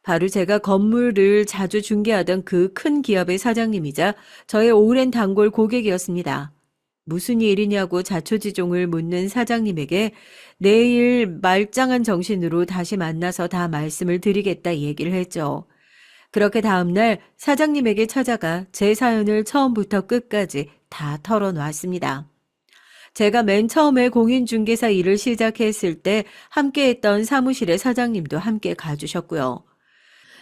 바로 제가 건물을 자주 중개하던 그 큰 기업의 사장님이자 저의 오랜 단골 고객이었습니다. 무슨 일이냐고 자초지종을 묻는 사장님에게 내일 말짱한 정신으로 다시 만나서 다 말씀을 드리겠다 얘기를 했죠. 그렇게 다음날 사장님에게 찾아가 제 사연을 처음부터 끝까지 다 털어놨습니다. 제가 맨 처음에 공인중개사 일을 시작했을 때 함께했던 사무실의 사장님도 함께 가주셨고요.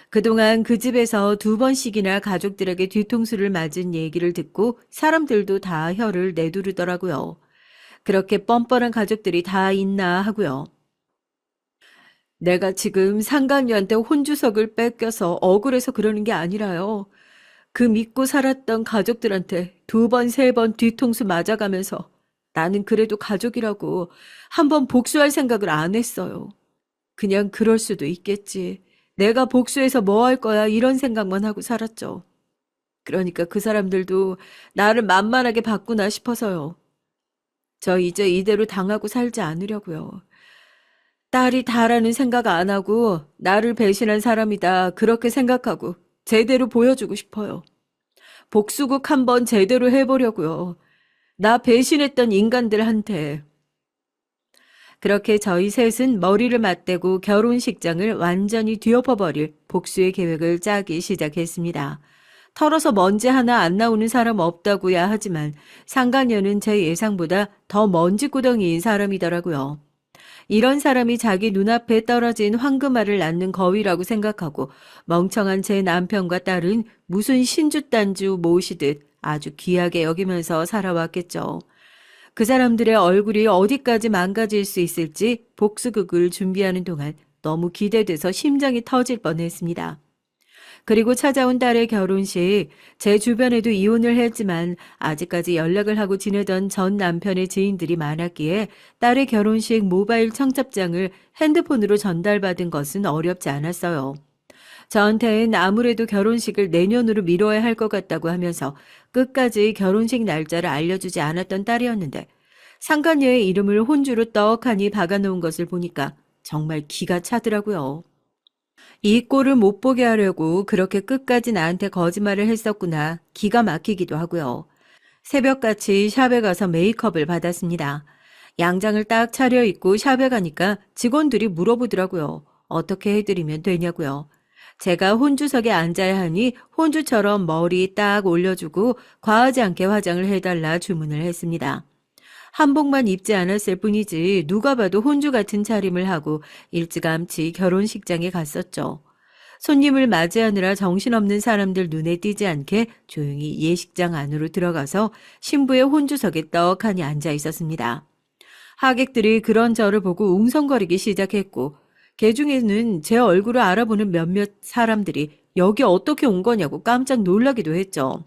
그동안 그 집에서 2번씩이나 가족들에게 뒤통수를 맞은 얘기를 듣고 사람들도 다 혀를 내두르더라고요. 그렇게 뻔뻔한 가족들이 다 있나 하고요. 내가 지금 상간녀한테 혼주석을 뺏겨서 억울해서 그러는 게 아니라요. 그 믿고 살았던 가족들한테 2번, 3번 뒤통수 맞아가면서 나는 그래도 가족이라고 한 번 복수할 생각을 안 했어요. 그냥 그럴 수도 있겠지. 내가 복수해서 뭐 할 거야 이런 생각만 하고 살았죠. 그러니까 그 사람들도 나를 만만하게 봤구나 싶어서요. 저 이제 이대로 당하고 살지 않으려고요. 딸이 다라는 생각 안 하고 나를 배신한 사람이다 그렇게 생각하고 제대로 보여주고 싶어요. 복수국 한번 제대로 해보려고요. 나 배신했던 인간들한테. 그렇게 저희 셋은 머리를 맞대고 결혼식장을 완전히 뒤엎어버릴 복수의 계획을 짜기 시작했습니다. 털어서 먼지 하나 안 나오는 사람 없다고야 하지만 상간녀는 제 예상보다 더 먼지구덩이인 사람이더라고요. 이런 사람이 자기 눈앞에 떨어진 황금알을 낳는 거위라고 생각하고 멍청한 제 남편과 딸은 무슨 신주단주 모시듯 아주 귀하게 여기면서 살아왔겠죠. 그 사람들의 얼굴이 어디까지 망가질 수 있을지 복수극을 준비하는 동안 너무 기대돼서 심장이 터질 뻔했습니다. 그리고 찾아온 딸의 결혼식, 제 주변에도 이혼을 했지만 아직까지 연락을 하고 지내던 전 남편의 지인들이 많았기에 딸의 결혼식 모바일 청첩장을 핸드폰으로 전달받은 것은 어렵지 않았어요. 저한테는 아무래도 결혼식을 내년으로 미뤄야 할 것 같다고 하면서 끝까지 결혼식 날짜를 알려주지 않았던 딸이었는데 상간녀의 이름을 혼주로 떡하니 박아놓은 것을 보니까 정말 기가 차더라고요. 이 꼴을 못 보게 하려고 그렇게 끝까지 나한테 거짓말을 했었구나. 기가 막히기도 하고요. 새벽같이 샵에 가서 메이크업을 받았습니다. 양장을 딱 차려입고 샵에 가니까 직원들이 물어보더라고요. 어떻게 해드리면 되냐고요. 제가 혼주석에 앉아야 하니 혼주처럼 머리 딱 올려주고 과하지 않게 화장을 해달라 주문을 했습니다. 한복만 입지 않았을 뿐이지 누가 봐도 혼주 같은 차림을 하고 일찌감치 결혼식장에 갔었죠. 손님을 맞이하느라 정신없는 사람들 눈에 띄지 않게 조용히 예식장 안으로 들어가서 신부의 혼주석에 떡하니 앉아 있었습니다. 하객들이 그런 저를 보고 웅성거리기 시작했고 개 중에는 제 얼굴을 알아보는 몇몇 사람들이 여기 어떻게 온 거냐고 깜짝 놀라기도 했죠.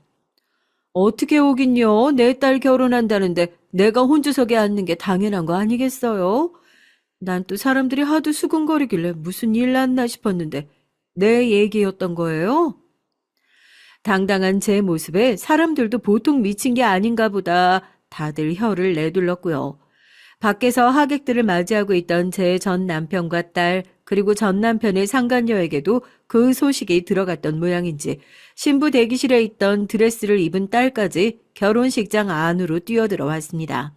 어떻게 오긴요? 내 딸 결혼한다는데 내가 혼주석에 앉는 게 당연한 거 아니겠어요? 난 또 사람들이 하도 수군거리길래 무슨 일 났나 싶었는데 내 얘기였던 거예요? 당당한 제 모습에 사람들도 보통 미친 게 아닌가 보다 다들 혀를 내둘렀고요. 밖에서 하객들을 맞이하고 있던 제 전 남편과 딸 그리고 전 남편의 상간녀에게도 그 소식이 들어갔던 모양인지 신부 대기실에 있던 드레스를 입은 딸까지 결혼식장 안으로 뛰어들어 왔습니다.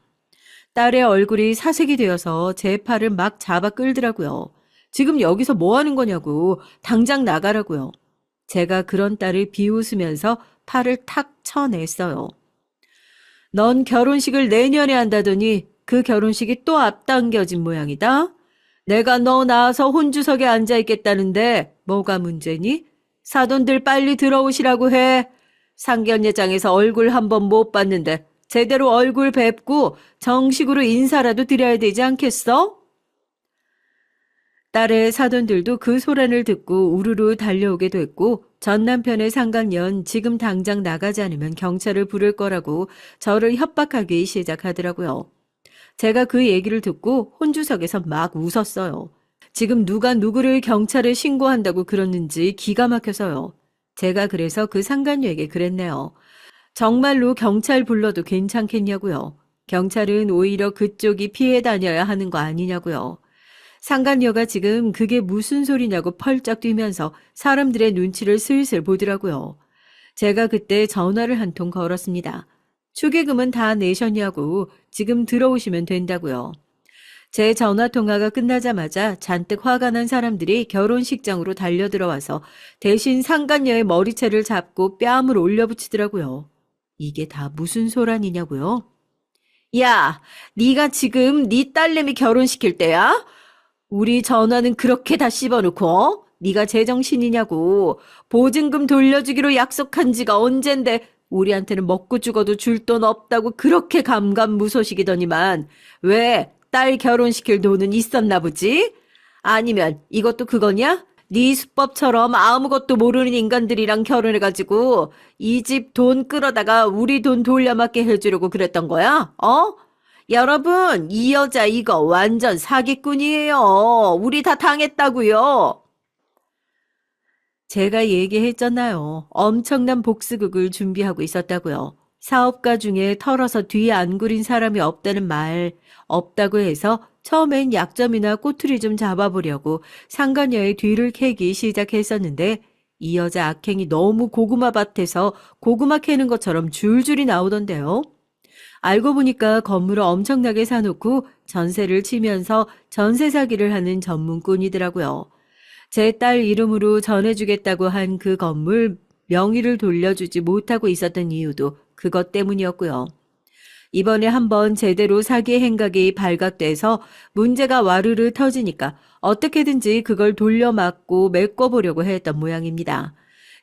딸의 얼굴이 사색이 되어서 제 팔을 막 잡아 끌더라고요. 지금 여기서 뭐 하는 거냐고 당장 나가라고요. 제가 그런 딸을 비웃으면서 팔을 탁 쳐냈어요. 넌 결혼식을 내년에 한다더니 그 결혼식이 또 앞당겨진 모양이다. 내가 너 낳아서 혼주석에 앉아있겠다는데 뭐가 문제니? 사돈들 빨리 들어오시라고 해. 상견례장에서 얼굴 한번 못 봤는데 제대로 얼굴 뵙고 정식으로 인사라도 드려야 되지 않겠어? 딸의 사돈들도 그 소란을 듣고 우르르 달려오게 됐고 전 남편의 상간녀는 지금 당장 나가지 않으면 경찰을 부를 거라고 저를 협박하기 시작하더라고요. 제가 그 얘기를 듣고 혼주석에서 막 웃었어요. 지금 누가 누구를 경찰에 신고한다고 그러는지 기가 막혀서요. 제가 그래서 그 상간녀에게 그랬네요. 정말로 경찰 불러도 괜찮겠냐고요. 경찰은 오히려 그쪽이 피해 다녀야 하는 거 아니냐고요. 상간녀가 지금 그게 무슨 소리냐고 펄쩍 뛰면서 사람들의 눈치를 슬슬 보더라고요. 제가 그때 전화를 한 통 걸었습니다. 축의금은 다 내셨냐고 지금 들어오시면 된다고요. 제 전화통화가 끝나자마자 잔뜩 화가 난 사람들이 결혼식장으로 달려들어와서 대신 상간녀의 머리채를 잡고 뺨을 올려붙이더라고요. 이게 다 무슨 소란이냐고요? 야, 네가 지금 네 딸내미 결혼시킬 때야? 우리 전화는 그렇게 다 씹어놓고 네가 제정신이냐고. 보증금 돌려주기로 약속한 지가 언젠데 우리한테는 먹고 죽어도 줄 돈 없다고 그렇게 감감무소식이더니만 왜 딸 결혼시킬 돈은 있었나 보지? 아니면 이것도 그거냐? 네 수법처럼 아무것도 모르는 인간들이랑 결혼해가지고 이 집 돈 끌어다가 우리 돈 돌려막게 해주려고 그랬던 거야? 어? 여러분, 이 여자 이거 완전 사기꾼이에요. 우리 다 당했다고요. 제가 얘기했잖아요. 엄청난 복수극을 준비하고 있었다고요. 사업가 중에 털어서 뒤에 안 구린 사람이 없다는 말, 없다고 해서 처음엔 약점이나 꼬투리 좀 잡아보려고 상간녀의 뒤를 캐기 시작했었는데 이 여자 악행이 너무 고구마 밭에서 고구마 캐는 것처럼 줄줄이 나오던데요. 알고 보니까 건물을 엄청나게 사놓고 전세를 치면서 전세 사기를 하는 전문꾼이더라고요. 제 딸 이름으로 전해주겠다고 한 그 건물 명의를 돌려주지 못하고 있었던 이유도 그것 때문이었고요. 이번에 한번 제대로 사기 행각이 발각돼서 문제가 와르르 터지니까 어떻게든지 그걸 돌려막고 메꿔보려고 했던 모양입니다.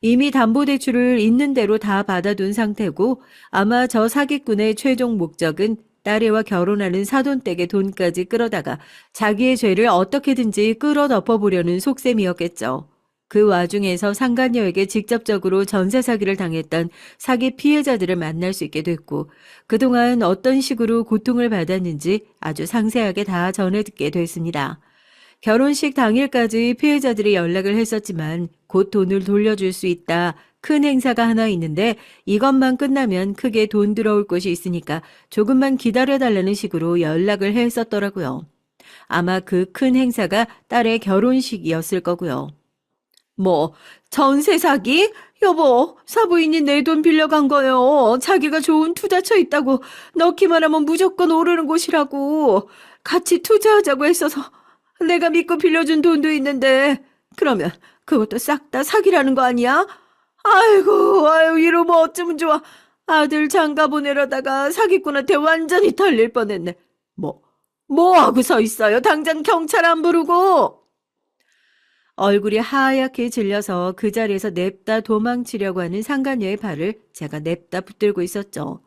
이미 담보대출을 있는 대로 다 받아둔 상태고 아마 저 사기꾼의 최종 목적은 딸애와 결혼하는 사돈댁의 돈까지 끌어다가 자기의 죄를 어떻게든지 끌어덮어보려는 속셈이었겠죠. 그 와중에서 상간녀에게 직접적으로 전세 사기를 당했던 사기 피해자들을 만날 수 있게 됐고 그동안 어떤 식으로 고통을 받았는지 아주 상세하게 다 전해 듣게 됐습니다. 결혼식 당일까지 피해자들이 연락을 했었지만 곧 돈을 돌려줄 수 있다. 큰 행사가 하나 있는데 이것만 끝나면 크게 돈 들어올 곳이 있으니까 조금만 기다려달라는 식으로 연락을 했었더라고요. 아마 그 큰 행사가 딸의 결혼식이었을 거고요. 뭐 전세 사기? 여보, 사부인이 내 돈 빌려간 거요. 자기가 좋은 투자처 있다고 넣기만 하면 무조건 오르는 곳이라고. 같이 투자하자고 했어서 내가 믿고 빌려준 돈도 있는데 그러면 그것도 싹 다 사기라는 거 아니야? 아이고, 아유, 이러면 어쩌면 좋아. 아들 장가 보내려다가 사기꾼한테 완전히 털릴 뻔했네. 뭐 하고 서 있어요? 당장 경찰 안 부르고. 얼굴이 하얗게 질려서 그 자리에서 냅다 도망치려고 하는 상간녀의 발을 제가 냅다 붙들고 있었죠.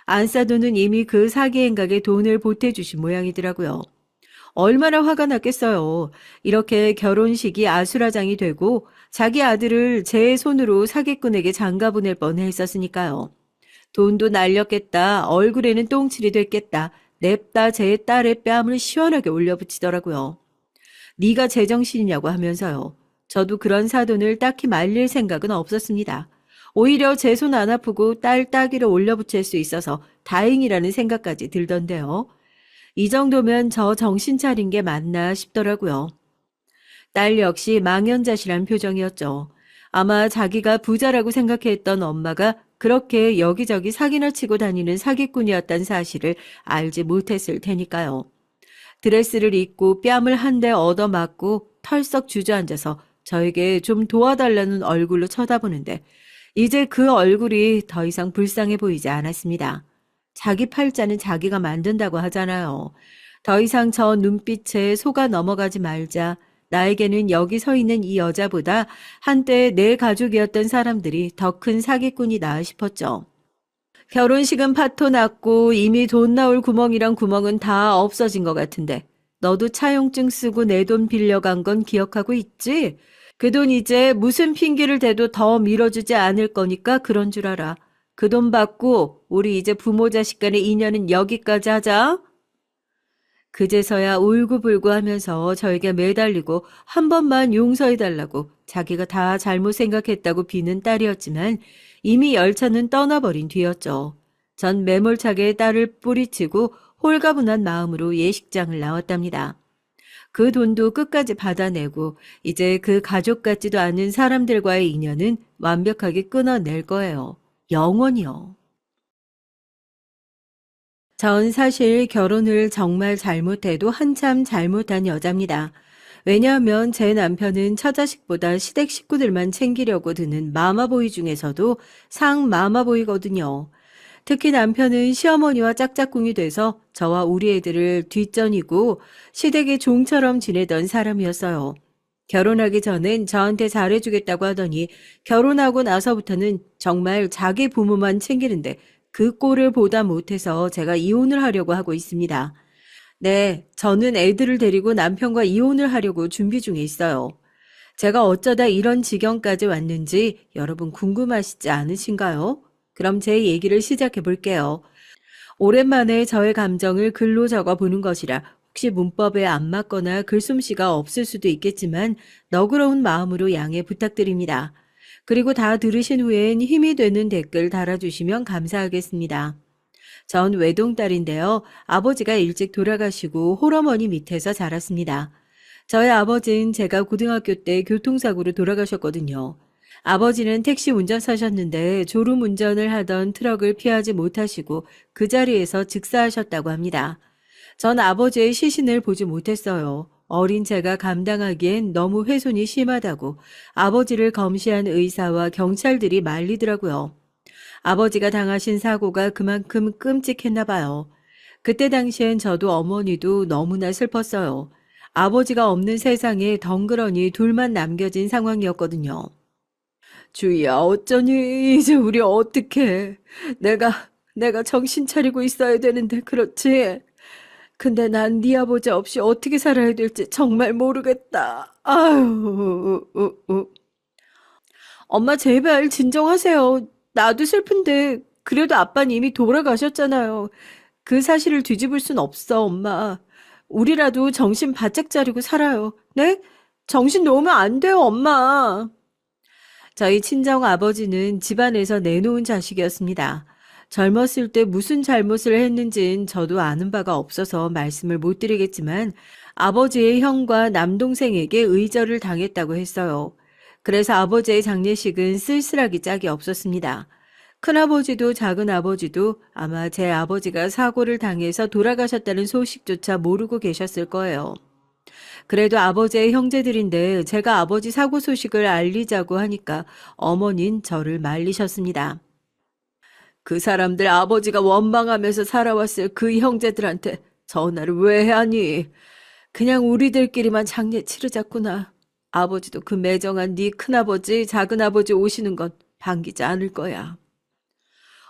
안사돈은 이미 그 사기 행각에 돈을 보태주신 모양이더라고요. 얼마나 화가 났겠어요. 이렇게 결혼식이 아수라장이 되고 자기 아들을 제 손으로 사기꾼에게 장가 보낼 뻔했었으니까요. 돈도 날렸겠다. 얼굴에는 똥칠이 됐겠다. 냅다 제 딸의 뺨을 시원하게 올려붙이더라고요. 네가 제정신이냐고 하면서요. 저도 그런 사돈을 딱히 말릴 생각은 없었습니다. 오히려 제 손 안 아프고 딸 따귀를 올려붙일 수 있어서 다행이라는 생각까지 들던데요. 이 정도면 저 정신 차린 게 맞나 싶더라고요. 딸 역시 망연자실한 표정이었죠. 아마 자기가 부자라고 생각했던 엄마가 그렇게 여기저기 사기나 치고 다니는 사기꾼이었다는 사실을 알지 못했을 테니까요. 드레스를 입고 뺨을 한 대 얻어맞고 털썩 주저앉아서 저에게 좀 도와달라는 얼굴로 쳐다보는데 이제 그 얼굴이 더 이상 불쌍해 보이지 않았습니다. 자기 팔자는 자기가 만든다고 하잖아요. 더 이상 저 눈빛에 속아 넘어가지 말자. 나에게는 여기 서 있는 이 여자보다 한때 내 가족이었던 사람들이 더 큰 사기꾼이다 싶었죠. 결혼식은 파토 났고 이미 돈 나올 구멍이란 구멍은 다 없어진 것 같은데 너도 차용증 쓰고 내 돈 빌려간 건 기억하고 있지? 그 돈 이제 무슨 핑계를 대도 더 밀어주지 않을 거니까 그런 줄 알아. 그 돈 받고 우리 이제 부모 자식 간의 인연은 여기까지 하자. 그제서야 울고불고 하면서 저에게 매달리고 한 번만 용서해달라고 자기가 다 잘못 생각했다고 비는 딸이었지만 이미 열차는 떠나버린 뒤였죠. 전 매몰차게 딸을 뿌리치고 홀가분한 마음으로 예식장을 나왔답니다. 그 돈도 끝까지 받아내고 이제 그 가족 같지도 않은 사람들과의 인연은 완벽하게 끊어낼 거예요. 영원히요. 전 사실 결혼을 정말 잘못해도 한참 잘못한 여자입니다. 왜냐하면 제 남편은 처자식보다 시댁 식구들만 챙기려고 드는 마마보이 중에서도 상 마마보이거든요. 특히 남편은 시어머니와 짝짝꿍이 돼서 저와 우리 애들을 뒷전이고 시댁의 종처럼 지내던 사람이었어요. 결혼하기 전엔 저한테 잘해주겠다고 하더니 결혼하고 나서부터는 정말 자기 부모만 챙기는데 그 꼴을 보다 못해서 제가 이혼을 하려고 하고 있습니다. 네, 저는 애들을 데리고 남편과 이혼을 하려고 준비 중에 있어요. 제가 어쩌다 이런 지경까지 왔는지 여러분 궁금하시지 않으신가요? 그럼 제 얘기를 시작해 볼게요. 오랜만에 저의 감정을 글로 적어 보는 것이라 혹시 문법에 안 맞거나 글솜씨가 없을 수도 있겠지만 너그러운 마음으로 양해 부탁드립니다. 그리고 다 들으신 후엔 힘이 되는 댓글 달아주시면 감사하겠습니다. 전 외동딸인데요. 아버지가 일찍 돌아가시고 홀어머니 밑에서 자랐습니다. 저희 아버지는 제가 고등학교 때 교통사고로 돌아가셨거든요. 아버지는 택시 운전사셨는데 졸음 운전을 하던 트럭을 피하지 못하시고 그 자리에서 즉사하셨다고 합니다. 전 아버지의 시신을 보지 못했어요. 어린 제가 감당하기엔 너무 훼손이 심하다고 아버지를 검시한 의사와 경찰들이 말리더라고요. 아버지가 당하신 사고가 그만큼 끔찍했나 봐요. 그때 당시엔 저도 어머니도 너무나 슬펐어요. 아버지가 없는 세상에 덩그러니 둘만 남겨진 상황이었거든요. 주희야, 어쩌니? 이제 우리 어떡해? 내가 정신 차리고 있어야 되는데, 그렇지? 근데 난 네 아버지 없이 어떻게 살아야 될지 정말 모르겠다. 아유, 엄마 제발 진정하세요. 나도 슬픈데 그래도 아빠는 이미 돌아가셨잖아요. 그 사실을 뒤집을 순 없어, 엄마. 우리라도 정신 바짝 차리고 살아요. 네? 정신 놓으면 안 돼요, 엄마. 저희 친정 아버지는 집안에서 내놓은 자식이었습니다. 젊었을 때 무슨 잘못을 했는진 저도 아는 바가 없어서 말씀을 못 드리겠지만 아버지의 형과 남동생에게 의절을 당했다고 했어요. 그래서 아버지의 장례식은 쓸쓸하기 짝이 없었습니다. 큰아버지도 작은아버지도 아마 제 아버지가 사고를 당해서 돌아가셨다는 소식조차 모르고 계셨을 거예요. 그래도 아버지의 형제들인데 제가 아버지 사고 소식을 알리자고 하니까 어머닌 저를 말리셨습니다. 그 사람들 아버지가 원망하면서 살아왔을 그 형제들한테 전화를 왜 하니? 그냥 우리들끼리만 장례 치르자꾸나. 아버지도 그 매정한 네 큰아버지, 작은아버지 오시는 건 반기지 않을 거야.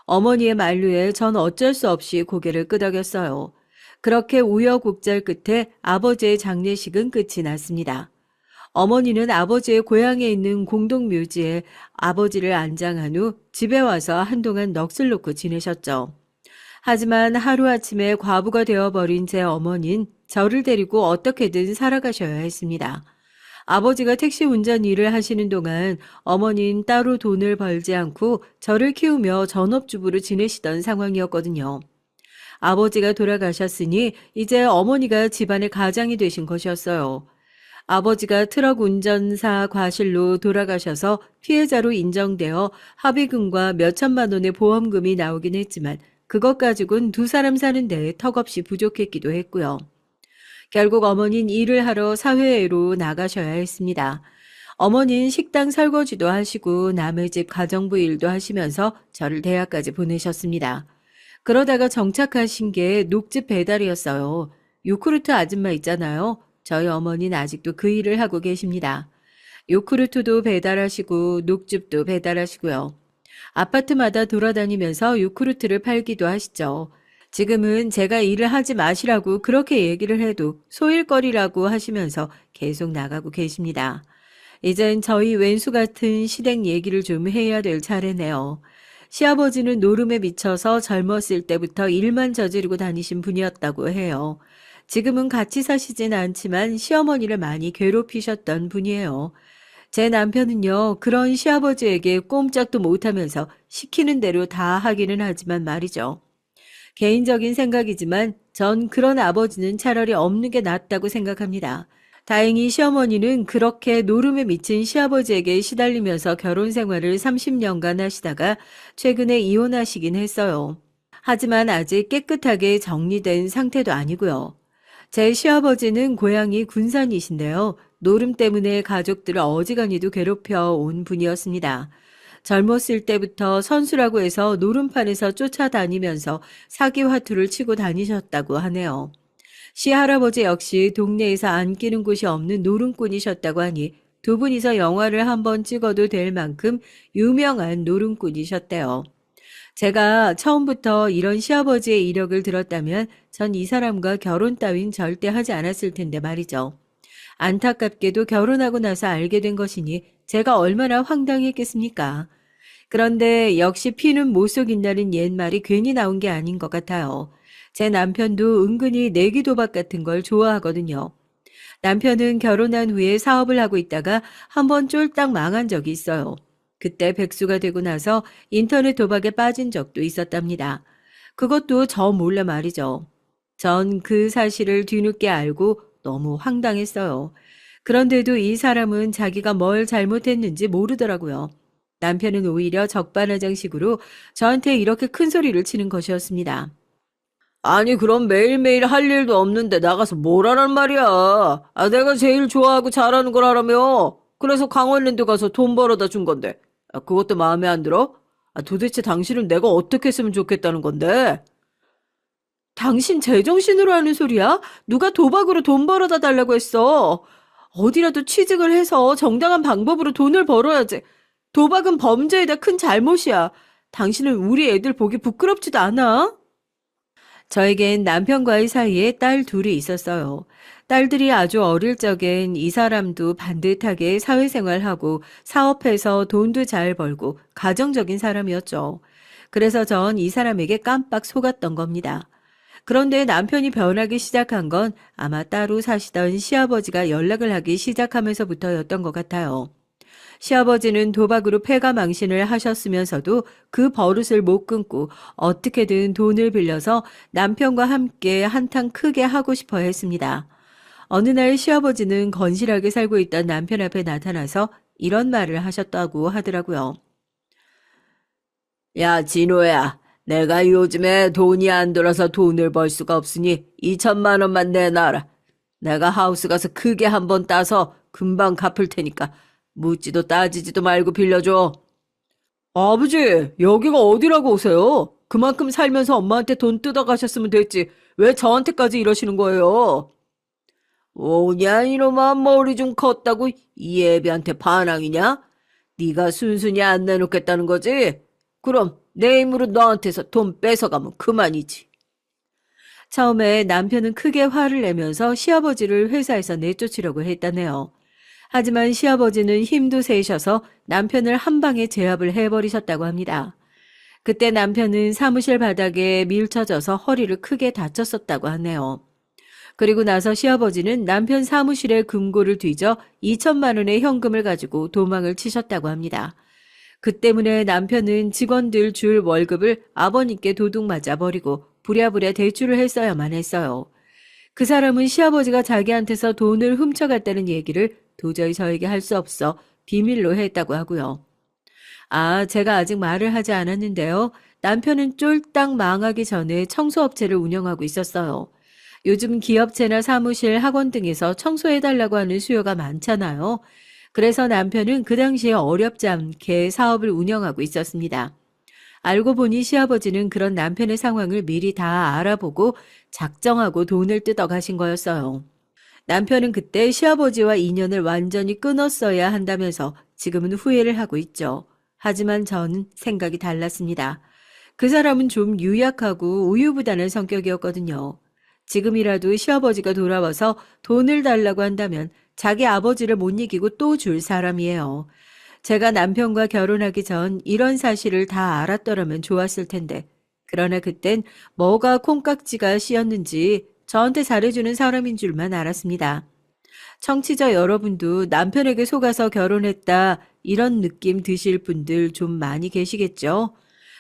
어머니의 만류에 전 어쩔 수 없이 고개를 끄덕였어요. 그렇게 우여곡절 끝에 아버지의 장례식은 끝이 났습니다. 어머니는 아버지의 고향에 있는 공동묘지에 아버지를 안장한 후 집에 와서 한동안 넋을 놓고 지내셨죠. 하지만 하루아침에 과부가 되어버린 제 어머니는 저를 데리고 어떻게든 살아가셔야 했습니다. 아버지가 택시 운전 일을 하시는 동안 어머니는 따로 돈을 벌지 않고 저를 키우며 전업주부로 지내시던 상황이었거든요. 아버지가 돌아가셨으니 이제 어머니가 집안의 가장이 되신 것이었어요. 아버지가 트럭 운전사 과실로 돌아가셔서 피해자로 인정되어 합의금과 몇천만 원의 보험금이 나오긴 했지만 그것 가지고는 두 사람 사는데 턱없이 부족했기도 했고요. 결국 어머니는 일을 하러 사회로 나가셔야 했습니다. 어머니는 식당 설거지도 하시고 남의 집 가정부 일도 하시면서 저를 대학까지 보내셨습니다. 그러다가 정착하신 게 녹즙 배달이었어요. 요크루트 아줌마 있잖아요. 저희 어머니는 아직도 그 일을 하고 계십니다. 요크루트도 배달하시고 녹즙도 배달하시고요. 아파트마다 돌아다니면서 요크루트를 팔기도 하시죠. 지금은 제가 일을 하지 마시라고 그렇게 얘기를 해도 소일거리라고 하시면서 계속 나가고 계십니다. 이젠 저희 왼수 같은 시댁 얘기를 좀 해야 될 차례네요. 시아버지는 노름에 미쳐서 젊었을 때부터 일만 저지르고 다니신 분이었다고 해요. 지금은 같이 사시진 않지만 시어머니를 많이 괴롭히셨던 분이에요. 제 남편은요, 그런 시아버지에게 꼼짝도 못하면서 시키는 대로 다 하기는 하지만 말이죠. 개인적인 생각이지만 전 그런 아버지는 차라리 없는 게 낫다고 생각합니다. 다행히 시어머니는 그렇게 노름에 미친 시아버지에게 시달리면서 결혼 생활을 30년간 하시다가 최근에 이혼하시긴 했어요. 하지만 아직 깨끗하게 정리된 상태도 아니고요. 제 시아버지는 고향이 군산이신데요. 노름 때문에 가족들을 어지간히도 괴롭혀 온 분이었습니다. 젊었을 때부터 선수라고 해서 노름판에서 쫓아다니면서 사기 화투를 치고 다니셨다고 하네요. 시할아버지 역시 동네에서 안 끼는 곳이 없는 노름꾼이셨다고 하니 두 분이서 영화를 한번 찍어도 될 만큼 유명한 노름꾼이셨대요. 제가 처음부터 이런 시아버지의 이력을 들었다면 전 이 사람과 결혼 따윈 절대 하지 않았을 텐데 말이죠. 안타깝게도 결혼하고 나서 알게 된 것이니 제가 얼마나 황당했겠습니까? 그런데 역시 피는 못 속인다는 옛말이 괜히 나온 게 아닌 것 같아요. 제 남편도 은근히 내기 도박 같은 걸 좋아하거든요. 남편은 결혼한 후에 사업을 하고 있다가 한번 쫄딱 망한 적이 있어요. 그때 백수가 되고 나서 인터넷 도박에 빠진 적도 있었답니다. 그것도 저 몰래 말이죠. 전 그 사실을 뒤늦게 알고 너무 황당했어요. 그런데도 이 사람은 자기가 뭘 잘못했는지 모르더라고요. 남편은 오히려 적반하장식으로 저한테 이렇게 큰 소리를 치는 것이었습니다. 아니, 그럼 매일매일 할 일도 없는데 나가서 뭘 하란 말이야. 아, 내가 제일 좋아하고 잘하는 걸 하라며. 그래서 강원랜드 가서 돈 벌어다 준 건데. 아, 그것도 마음에 안 들어? 아, 도대체 당신은 내가 어떻게 했으면 좋겠다는 건데? 당신 제정신으로 하는 소리야? 누가 도박으로 돈 벌어다 달라고 했어? 어디라도 취직을 해서 정당한 방법으로 돈을 벌어야지. 도박은 범죄이다 큰 잘못이야. 당신은 우리 애들 보기 부끄럽지도 않아? 저에겐 남편과의 사이에 딸 둘이 있었어요. 딸들이 아주 어릴 적엔 이 사람도 반듯하게 사회생활하고 사업해서 돈도 잘 벌고 가정적인 사람이었죠. 그래서 전 이 사람에게 깜빡 속았던 겁니다. 그런데 남편이 변하기 시작한 건 아마 따로 사시던 시아버지가 연락을 하기 시작하면서부터였던 것 같아요. 시아버지는 도박으로 패가망신을 하셨으면서도 그 버릇을 못 끊고 어떻게든 돈을 빌려서 남편과 함께 한탕 크게 하고 싶어 했습니다. 어느 날 시아버지는 건실하게 살고 있던 남편 앞에 나타나서 이런 말을 하셨다고 하더라고요. 야, 진호야. 내가 요즘에 돈이 안 들어서 돈을 벌 수가 없으니 2천만 원만 내놔라. 내가 하우스 가서 크게 한번 따서 금방 갚을 테니까 묻지도 따지지도 말고 빌려줘. 아버지, 여기가 어디라고 오세요? 그만큼 살면서 엄마한테 돈 뜯어가셨으면 됐지. 왜 저한테까지 이러시는 거예요? 오냐 이놈아 머리 좀 컸다고 이 애비한테 반항이냐? 네가 순순히 안 내놓겠다는 거지? 그럼 내 힘으로 너한테서 돈 뺏어가면 그만이지. 처음에 남편은 크게 화를 내면서 시아버지를 회사에서 내쫓으려고 했다네요. 하지만 시아버지는 힘도 세셔서 남편을 한 방에 제압을 해버리셨다고 합니다. 그때 남편은 사무실 바닥에 밀쳐져서 허리를 크게 다쳤었다고 하네요. 그리고 나서 시아버지는 남편 사무실에 금고를 뒤져 2천만 원의 현금을 가지고 도망을 치셨다고 합니다. 그 때문에 남편은 직원들 줄 월급을 아버님께 도둑 맞아 버리고 부랴부랴 대출을 했어야만 했어요. 그 사람은 시아버지가 자기한테서 돈을 훔쳐갔다는 얘기를 도저히 저에게 할 수 없어 비밀로 했다고 하고요. 아, 제가 아직 말을 하지 않았는데요. 남편은 쫄딱 망하기 전에 청소업체를 운영하고 있었어요. 요즘 기업체나 사무실, 학원 등에서 청소해달라고 하는 수요가 많잖아요. 그래서 남편은 그 당시에 어렵지 않게 사업을 운영하고 있었습니다. 알고 보니 시아버지는 그런 남편의 상황을 미리 다 알아보고 작정하고 돈을 뜯어가신 거였어요. 남편은 그때 시아버지와 인연을 완전히 끊었어야 한다면서 지금은 후회를 하고 있죠. 하지만 저는 생각이 달랐습니다. 그 사람은 좀 유약하고 우유부단한 성격이었거든요. 지금이라도 시아버지가 돌아와서 돈을 달라고 한다면 자기 아버지를 못 이기고 또 줄 사람이에요. 제가 남편과 결혼하기 전 이런 사실을 다 알았더라면 좋았을 텐데. 그러나 그땐 뭐가 콩깍지가 씌었는지 저한테 잘해주는 사람인 줄만 알았습니다. 청취자 여러분도 남편에게 속아서 결혼했다 이런 느낌 드실 분들 좀 많이 계시겠죠?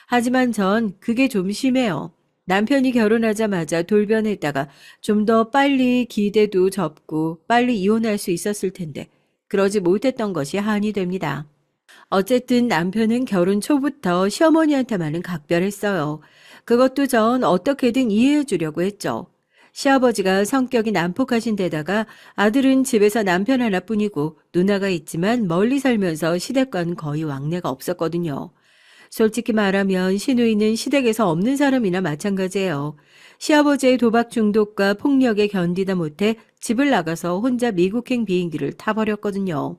하지만 전 그게 좀 심해요. 남편이 결혼하자마자 돌변했다가 좀 더 빨리 기대도 접고 빨리 이혼할 수 있었을 텐데 그러지 못했던 것이 한이 됩니다. 어쨌든 남편은 결혼 초부터 시어머니한테만은 각별했어요. 그것도 전 어떻게든 이해해 주려고 했죠. 시아버지가 성격이 난폭하신 데다가 아들은 집에서 남편 하나뿐이고 누나가 있지만 멀리 살면서 시댁과는 거의 왕래가 없었거든요. 솔직히 말하면 시누이는 시댁에서 없는 사람이나 마찬가지예요. 시아버지의 도박 중독과 폭력에 견디다 못해 집을 나가서 혼자 미국행 비행기를 타버렸거든요.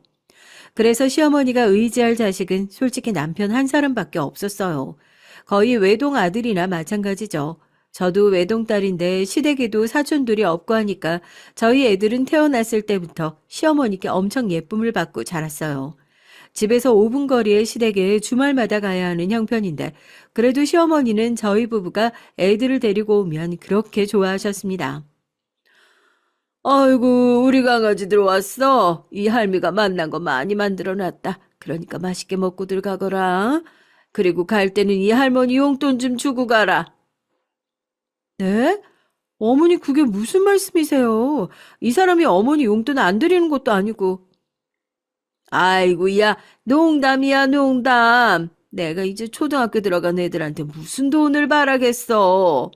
그래서 시어머니가 의지할 자식은 솔직히 남편 한 사람밖에 없었어요. 거의 외동 아들이나 마찬가지죠. 저도 외동딸인데 시댁에도 사촌들이 없고 하니까 저희 애들은 태어났을 때부터 시어머니께 엄청 예쁨을 받고 자랐어요. 집에서 5분 거리의 시댁에 주말마다 가야 하는 형편인데 그래도 시어머니는 저희 부부가 애들을 데리고 오면 그렇게 좋아하셨습니다. 아이고, 우리 강아지들 왔어. 이 할미가 만난 거 많이 만들어놨다. 그러니까 맛있게 먹고들 가거라. 그리고 갈 때는 이 할머니 용돈 좀 주고 가라. 네? 어머니 그게 무슨 말씀이세요? 이 사람이 어머니 용돈 안 드리는 것도 아니고. 아이고, 야, 농담이야, 농담. 내가 이제 초등학교 들어간 애들한테 무슨 돈을 바라겠어.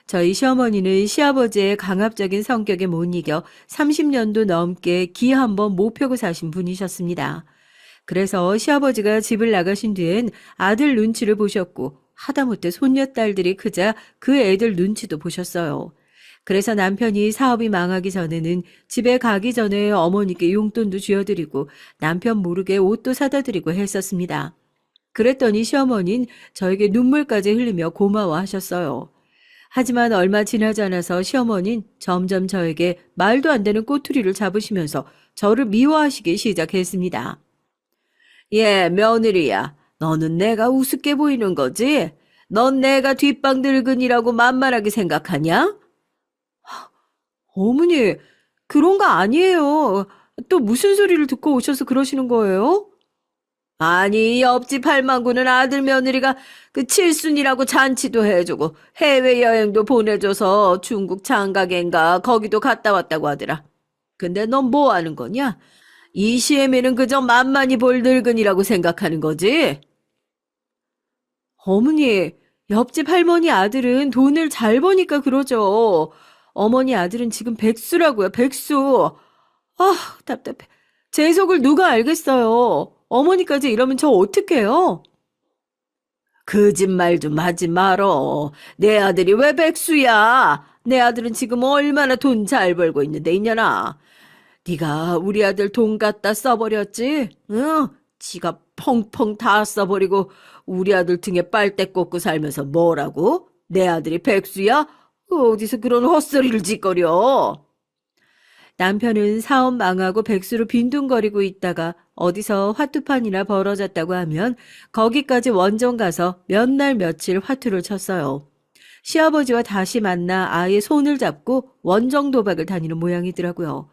저희 시어머니는 시아버지의 강압적인 성격에 못 이겨 30년도 넘게 기 한 번 못 펴고 사신 분이셨습니다. 그래서 시아버지가 집을 나가신 뒤엔 아들 눈치를 보셨고 하다못해 손녀딸들이 크자 그 애들 눈치도 보셨어요. 그래서 남편이 사업이 망하기 전에는 집에 가기 전에 어머니께 용돈도 쥐어드리고 남편 모르게 옷도 사다 드리고 했었습니다. 그랬더니 시어머니는 저에게 눈물까지 흘리며 고마워하셨어요. 하지만 얼마 지나지 않아서 시어머니는 점점 저에게 말도 안 되는 꼬투리를 잡으시면서 저를 미워하시기 시작했습니다. 예, 며느리야. 너는 내가 우습게 보이는 거지? 넌 내가 뒷방 늙은이라고 만만하게 생각하냐? 어머니, 그런 거 아니에요. 또 무슨 소리를 듣고 오셔서 그러시는 거예요? 아니, 옆집 할망구는 아들 며느리가 그 칠순이라고 잔치도 해주고 해외여행도 보내줘서 중국 장가게인가 거기도 갔다 왔다고 하더라. 근데 넌 뭐 하는 거냐? 이 시애미는 그저 만만히 볼 늙은이라고 생각하는 거지? 어머니, 옆집 할머니 아들은 돈을 잘 버니까 그러죠. 어머니 아들은 지금 백수라고요, 백수. 아, 답답해. 제 속을 누가 알겠어요. 어머니까지 이러면 저 어떡해요? 거짓말 좀 하지 말어. 내 아들이 왜 백수야? 내 아들은 지금 얼마나 돈 잘 벌고 있는데 있냐나. 네가 우리 아들 돈 갖다 써버렸지? 응? 지가 펑펑 다 써버리고 우리 아들 등에 빨대 꽂고 살면서 뭐라고? 내 아들이 백수야? 어디서 그런 헛소리를 짓거려? 남편은 사업 망하고 백수로 빈둥거리고 있다가 어디서 화투판이나 벌어졌다고 하면 거기까지 원정 가서 몇 날 며칠 화투를 쳤어요. 시아버지와 다시 만나 아예 손을 잡고 원정 도박을 다니는 모양이더라고요.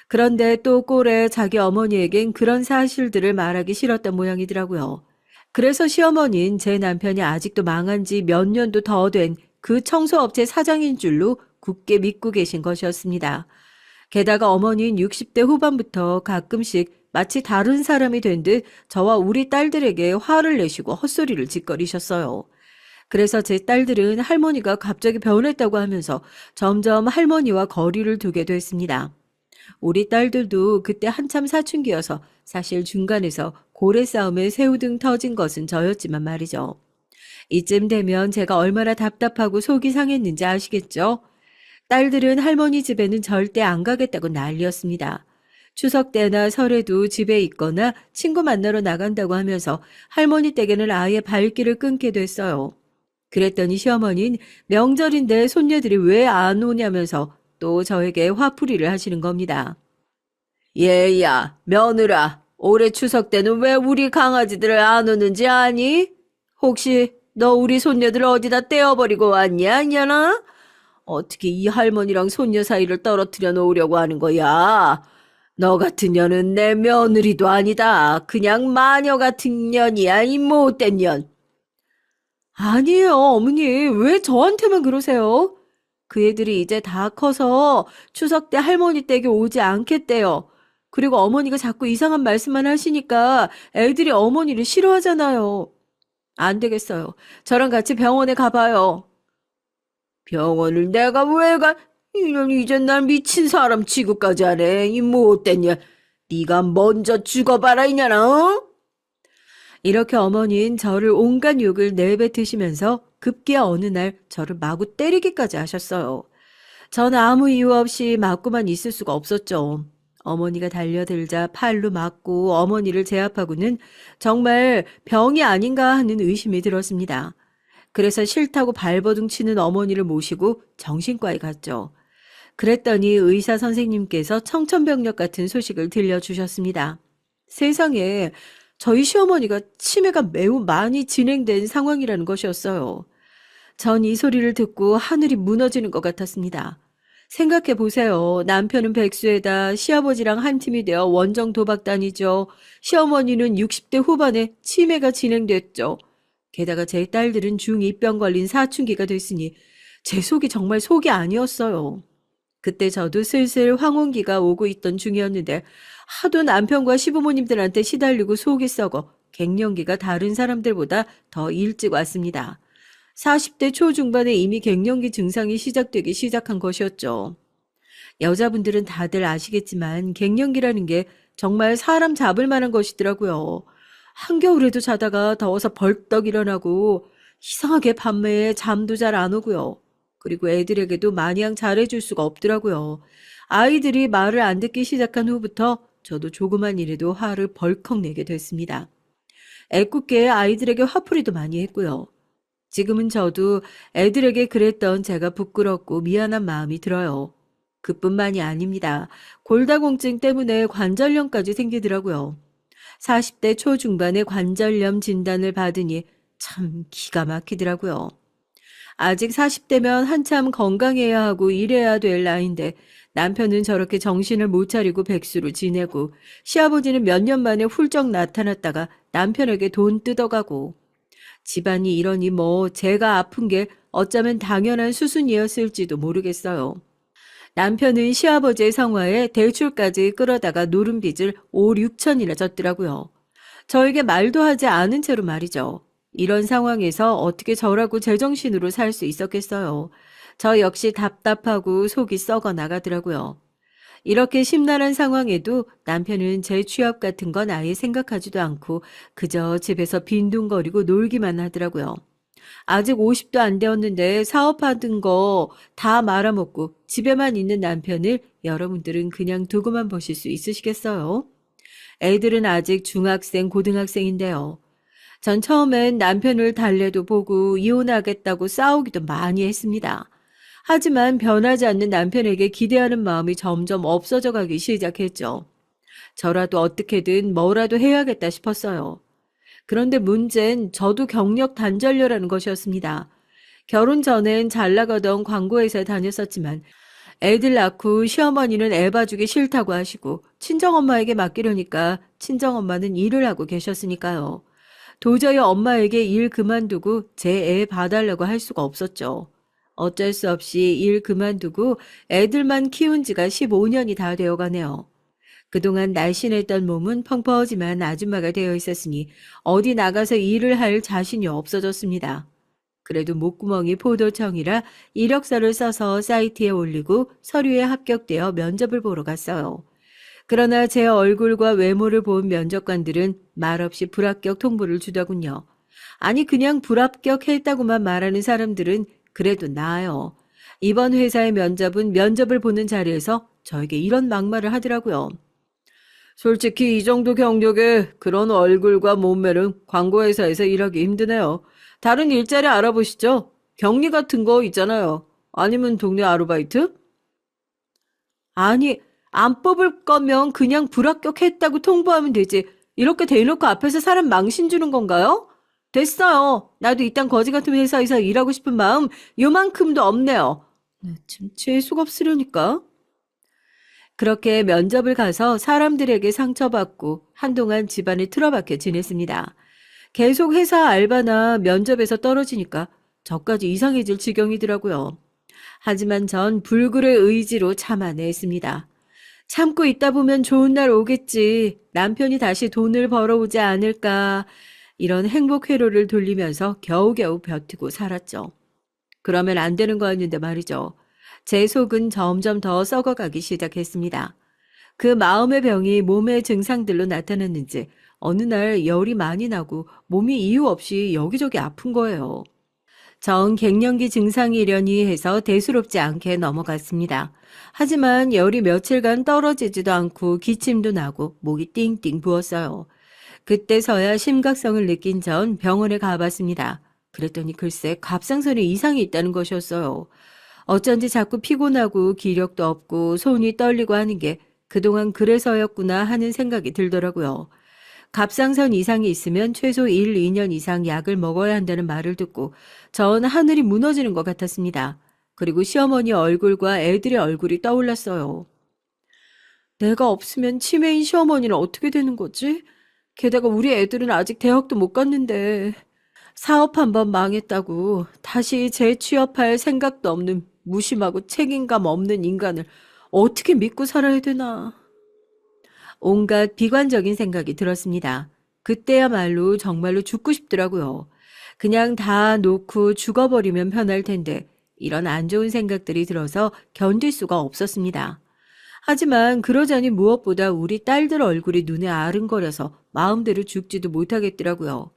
그런데 또 꼴에 자기 어머니에겐 그런 사실들을 말하기 싫었던 모양이더라고요. 그래서 시어머니는 제 남편이 아직도 망한 지 몇 년도 더 된 그 청소업체 사장인 줄로 굳게 믿고 계신 것이었습니다. 게다가 어머니는 60대 후반부터 가끔씩 마치 다른 사람이 된 듯 저와 우리 딸들에게 화를 내시고 헛소리를 짓거리셨어요. 그래서 제 딸들은 할머니가 갑자기 변했다고 하면서 점점 할머니와 거리를 두게 됐습니다. 우리 딸들도 그때 한참 사춘기여서 사실 중간에서 고래 싸움에 새우등 터진 것은 저였지만 말이죠. 이쯤 되면 제가 얼마나 답답하고 속이 상했는지 아시겠죠? 딸들은 할머니 집에는 절대 안 가겠다고 난리였습니다. 추석 때나 설에도 집에 있거나 친구 만나러 나간다고 하면서 할머니 댁에는 아예 발길을 끊게 됐어요. 그랬더니 시어머니는 명절인데 손녀들이 왜 안 오냐면서 또 저에게 화풀이를 하시는 겁니다. 얘야, 며느라, 올해 추석 때는 왜 우리 강아지들을 안 오는지 아니? 혹시 너 우리 손녀들 어디다 떼어버리고 왔냐, 이년아? 어떻게 이 할머니랑 손녀 사이를 떨어뜨려 놓으려고 하는 거야? 너 같은 년은 내 며느리도 아니다. 그냥 마녀 같은 년이야, 이 못된 년. 아니에요, 어머니. 왜 저한테만 그러세요? 그 애들이 이제 다 커서 추석 때 할머니 댁에 오지 않겠대요. 그리고 어머니가 자꾸 이상한 말씀만 하시니까 애들이 어머니를 싫어하잖아요. 안 되겠어요. 저랑 같이 병원에 가봐요. 병원을 내가 왜 가? 이년 이젠 날 미친 사람 취급까지 하네. 이 못된 년. 네가 먼저 죽어봐라 이년아. 어? 이렇게 어머니는 저를 온갖 욕을 내뱉으시면서 급기야 어느 날 저를 마구 때리기까지 하셨어요. 전 아무 이유 없이 맞고만 있을 수가 없었죠. 어머니가 달려들자 팔로 맞고 어머니를 제압하고는 정말 병이 아닌가 하는 의심이 들었습니다. 그래서 싫다고 발버둥 치는 어머니를 모시고 정신과에 갔죠. 그랬더니 의사 선생님께서 청천벽력 같은 소식을 들려주셨습니다. 세상에 저희 시어머니가 치매가 매우 많이 진행된 상황이라는 것이었어요. 전 이 소리를 듣고 하늘이 무너지는 것 같았습니다. 생각해 보세요. 남편은 백수에다 시아버지랑 한 팀이 되어 원정 도박단이죠. 시어머니는 60대 후반에 치매가 진행됐죠. 게다가 제 딸들은 중2병 걸린 사춘기가 됐으니 제 속이 정말 속이 아니었어요. 그때 저도 슬슬 황혼기가 오고 있던 중이었는데 하도 남편과 시부모님들한테 시달리고 속이 썩어 갱년기가 다른 사람들보다 더 일찍 왔습니다. 40대 초중반에 이미 갱년기 증상이 시작되기 시작한 것이었죠. 여자분들은 다들 아시겠지만 갱년기라는 게 정말 사람 잡을 만한 것이더라고요. 한겨울에도 자다가 더워서 벌떡 일어나고 이상하게 밤에 잠도 잘 안 오고요. 그리고 애들에게도 마냥 잘해줄 수가 없더라고요. 아이들이 말을 안 듣기 시작한 후부터 저도 조그만 일에도 화를 벌컥 내게 됐습니다. 애꿎게 아이들에게 화풀이도 많이 했고요. 지금은 저도 애들에게 그랬던 제가 부끄럽고 미안한 마음이 들어요. 그뿐만이 아닙니다. 골다공증 때문에 관절염까지 생기더라고요. 40대 초중반에 관절염 진단을 받으니 참 기가 막히더라고요. 아직 40대면 한참 건강해야 하고 일해야 될 나이인데 남편은 저렇게 정신을 못 차리고 백수로 지내고 시아버지는 몇 년 만에 훌쩍 나타났다가 남편에게 돈 뜯어가고 집안이 이러니 뭐 제가 아픈 게 어쩌면 당연한 수순이었을지도 모르겠어요. 남편은 시아버지의 성화에 대출까지 끌어다가 노른 빚을 5, 6천이나 졌더라고요. 저에게 말도 하지 않은 채로 말이죠. 이런 상황에서 어떻게 저라고 제정신으로 살 수 있었겠어요. 저 역시 답답하고 속이 썩어 나가더라고요. 이렇게 심란한 상황에도 남편은 제 취업 같은 건 아예 생각하지도 않고 그저 집에서 빈둥거리고 놀기만 하더라고요. 아직 50도 안 되었는데 사업하던 거 다 말아먹고 집에만 있는 남편을 여러분들은 그냥 두고만 보실 수 있으시겠어요? 애들은 아직 중학생, 고등학생인데요. 전 처음엔 남편을 달래도 보고 이혼하겠다고 싸우기도 많이 했습니다. 하지만 변하지 않는 남편에게 기대하는 마음이 점점 없어져 가기 시작했죠. 저라도 어떻게든 뭐라도 해야겠다 싶었어요. 그런데 문제는 저도 경력 단절녀라는 것이었습니다. 결혼 전엔 잘 나가던 광고회사에 다녔었지만 애들 낳고 시어머니는 애 봐주기 싫다고 하시고 친정엄마에게 맡기려니까 친정엄마는 일을 하고 계셨으니까요. 도저히 엄마에게 일 그만두고 제 애 봐달라고 할 수가 없었죠. 어쩔 수 없이 일 그만두고 애들만 키운 지가 15년이 다 되어가네요. 그동안 날씬했던 몸은 펑퍼짐한 아줌마가 되어 있었으니 어디 나가서 일을 할 자신이 없어졌습니다. 그래도 목구멍이 포도청이라 이력서를 써서 사이트에 올리고 서류에 합격되어 면접을 보러 갔어요. 그러나 제 얼굴과 외모를 본 면접관들은 말없이 불합격 통보를 주더군요. 아니 그냥 불합격했다고만 말하는 사람들은 그래도 나아요. 이번 회사의 면접은 면접을 보는 자리에서 저에게 이런 막말을 하더라고요. 솔직히 이 정도 경력에 그런 얼굴과 몸매는 광고회사에서 일하기 힘드네요. 다른 일자리 알아보시죠. 격리 같은 거 있잖아요. 아니면 동네 아르바이트? 아니, 안 뽑을 거면 그냥 불합격했다고 통보하면 되지. 이렇게 대놓고 앞에서 사람 망신 주는 건가요? 됐어요. 나도 이딴 거지 같은 회사에서 일하고 싶은 마음 요만큼도 없네요. 네, 참 재수가 없으려니까. 그렇게 면접을 가서 사람들에게 상처받고 한동안 집안에 틀어박혀 지냈습니다. 계속 회사 알바나 면접에서 떨어지니까 저까지 이상해질 지경이더라고요. 하지만 전 불굴의 의지로 참아냈습니다. 참고 있다 보면 좋은 날 오겠지. 남편이 다시 돈을 벌어오지 않을까. 이런 행복 회로를 돌리면서 겨우겨우 버티고 살았죠. 그러면 안 되는 거였는데 말이죠. 제 속은 점점 더 썩어가기 시작했습니다. 그 마음의 병이 몸의 증상들로 나타났는지 어느 날 열이 많이 나고 몸이 이유 없이 여기저기 아픈 거예요. 전 갱년기 증상이려니 해서 대수롭지 않게 넘어갔습니다. 하지만 열이 며칠간 떨어지지도 않고 기침도 나고 목이 띵띵 부었어요. 그때서야 심각성을 느낀 전 병원에 가봤습니다. 그랬더니 글쎄 갑상선에 이상이 있다는 것이었어요. 어쩐지 자꾸 피곤하고 기력도 없고 손이 떨리고 하는 게 그동안 그래서였구나 하는 생각이 들더라고요. 갑상선 이상이 있으면 최소 1, 2년 이상 약을 먹어야 한다는 말을 듣고 전 하늘이 무너지는 것 같았습니다. 그리고 시어머니 얼굴과 애들의 얼굴이 떠올랐어요. 내가 없으면 치매인 시어머니는 어떻게 되는 거지? 게다가 우리 애들은 아직 대학도 못 갔는데. 사업 한 번 망했다고 다시 재취업할 생각도 없는 무심하고 책임감 없는 인간을 어떻게 믿고 살아야 되나. 온갖 비관적인 생각이 들었습니다. 그때야말로 정말로 죽고 싶더라고요. 그냥 다 놓고 죽어버리면 편할 텐데 이런 안 좋은 생각들이 들어서 견딜 수가 없었습니다. 하지만 그러자니 무엇보다 우리 딸들 얼굴이 눈에 아른거려서 마음대로 죽지도 못하겠더라고요.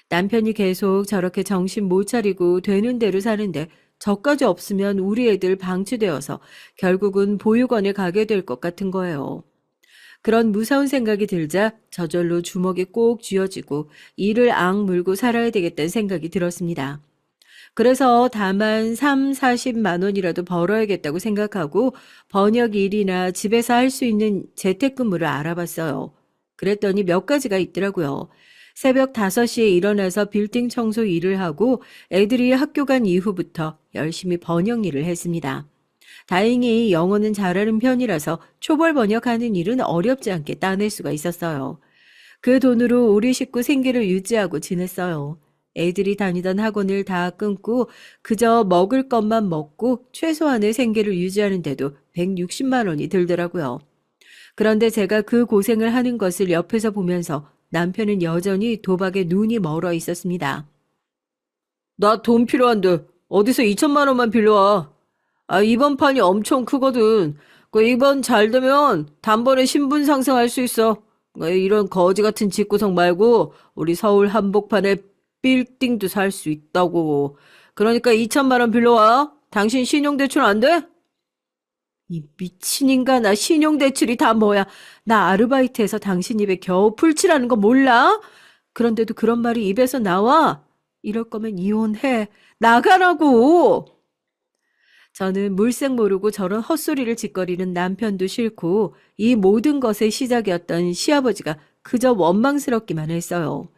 남편이 계속 저렇게 정신 못 차리고 되는 대로 사는데 저까지 없으면 우리 애들 방치되어서 결국은 보육원에 가게 될 것 같은 거예요. 그런 무서운 생각이 들자 저절로 주먹이 꼭 쥐어지고 이를 악물고 살아야 되겠다는 생각이 들었습니다. 그래서 다만 3, 40만 원이라도 벌어야겠다고 생각하고 번역 일이나 집에서 할 수 있는 재택근무를 알아봤어요. 그랬더니 몇 가지가 있더라고요. 새벽 5시에 일어나서 빌딩 청소 일을 하고 애들이 학교 간 이후부터 열심히 번역 일을 했습니다. 다행히 영어는 잘하는 편이라서 초벌 번역하는 일은 어렵지 않게 따낼 수가 있었어요. 그 돈으로 우리 식구 생계를 유지하고 지냈어요. 애들이 다니던 학원을 다 끊고 그저 먹을 것만 먹고 최소한의 생계를 유지하는데도 160만 원이 들더라고요. 그런데 제가 그 고생을 하는 것을 옆에서 보면서 남편은 여전히 도박에 눈이 멀어 있었습니다. 나 돈 필요한데 어디서 2천만 원만 빌려와. 이번 판이 엄청 크거든. 이번 잘 되면 단번에 신분 상승할 수 있어. 이런 거지 같은 집구석 말고 우리 서울 한복판에 빌딩도 살 수 있다고. 그러니까 2천만 원 빌려와. 당신 신용대출 안 돼? 이 미친 인간아, 신용대출이 다 뭐야. 나 아르바이트해서 당신 입에 겨우 풀칠하는 거 몰라? 그런데도 그런 말이 입에서 나와? 이럴 거면 이혼해. 나가라고! 저는 물색 모르고 저런 헛소리를 짓거리는 남편도 싫고 이 모든 것의 시작이었던 시아버지가 그저 원망스럽기만 했어요.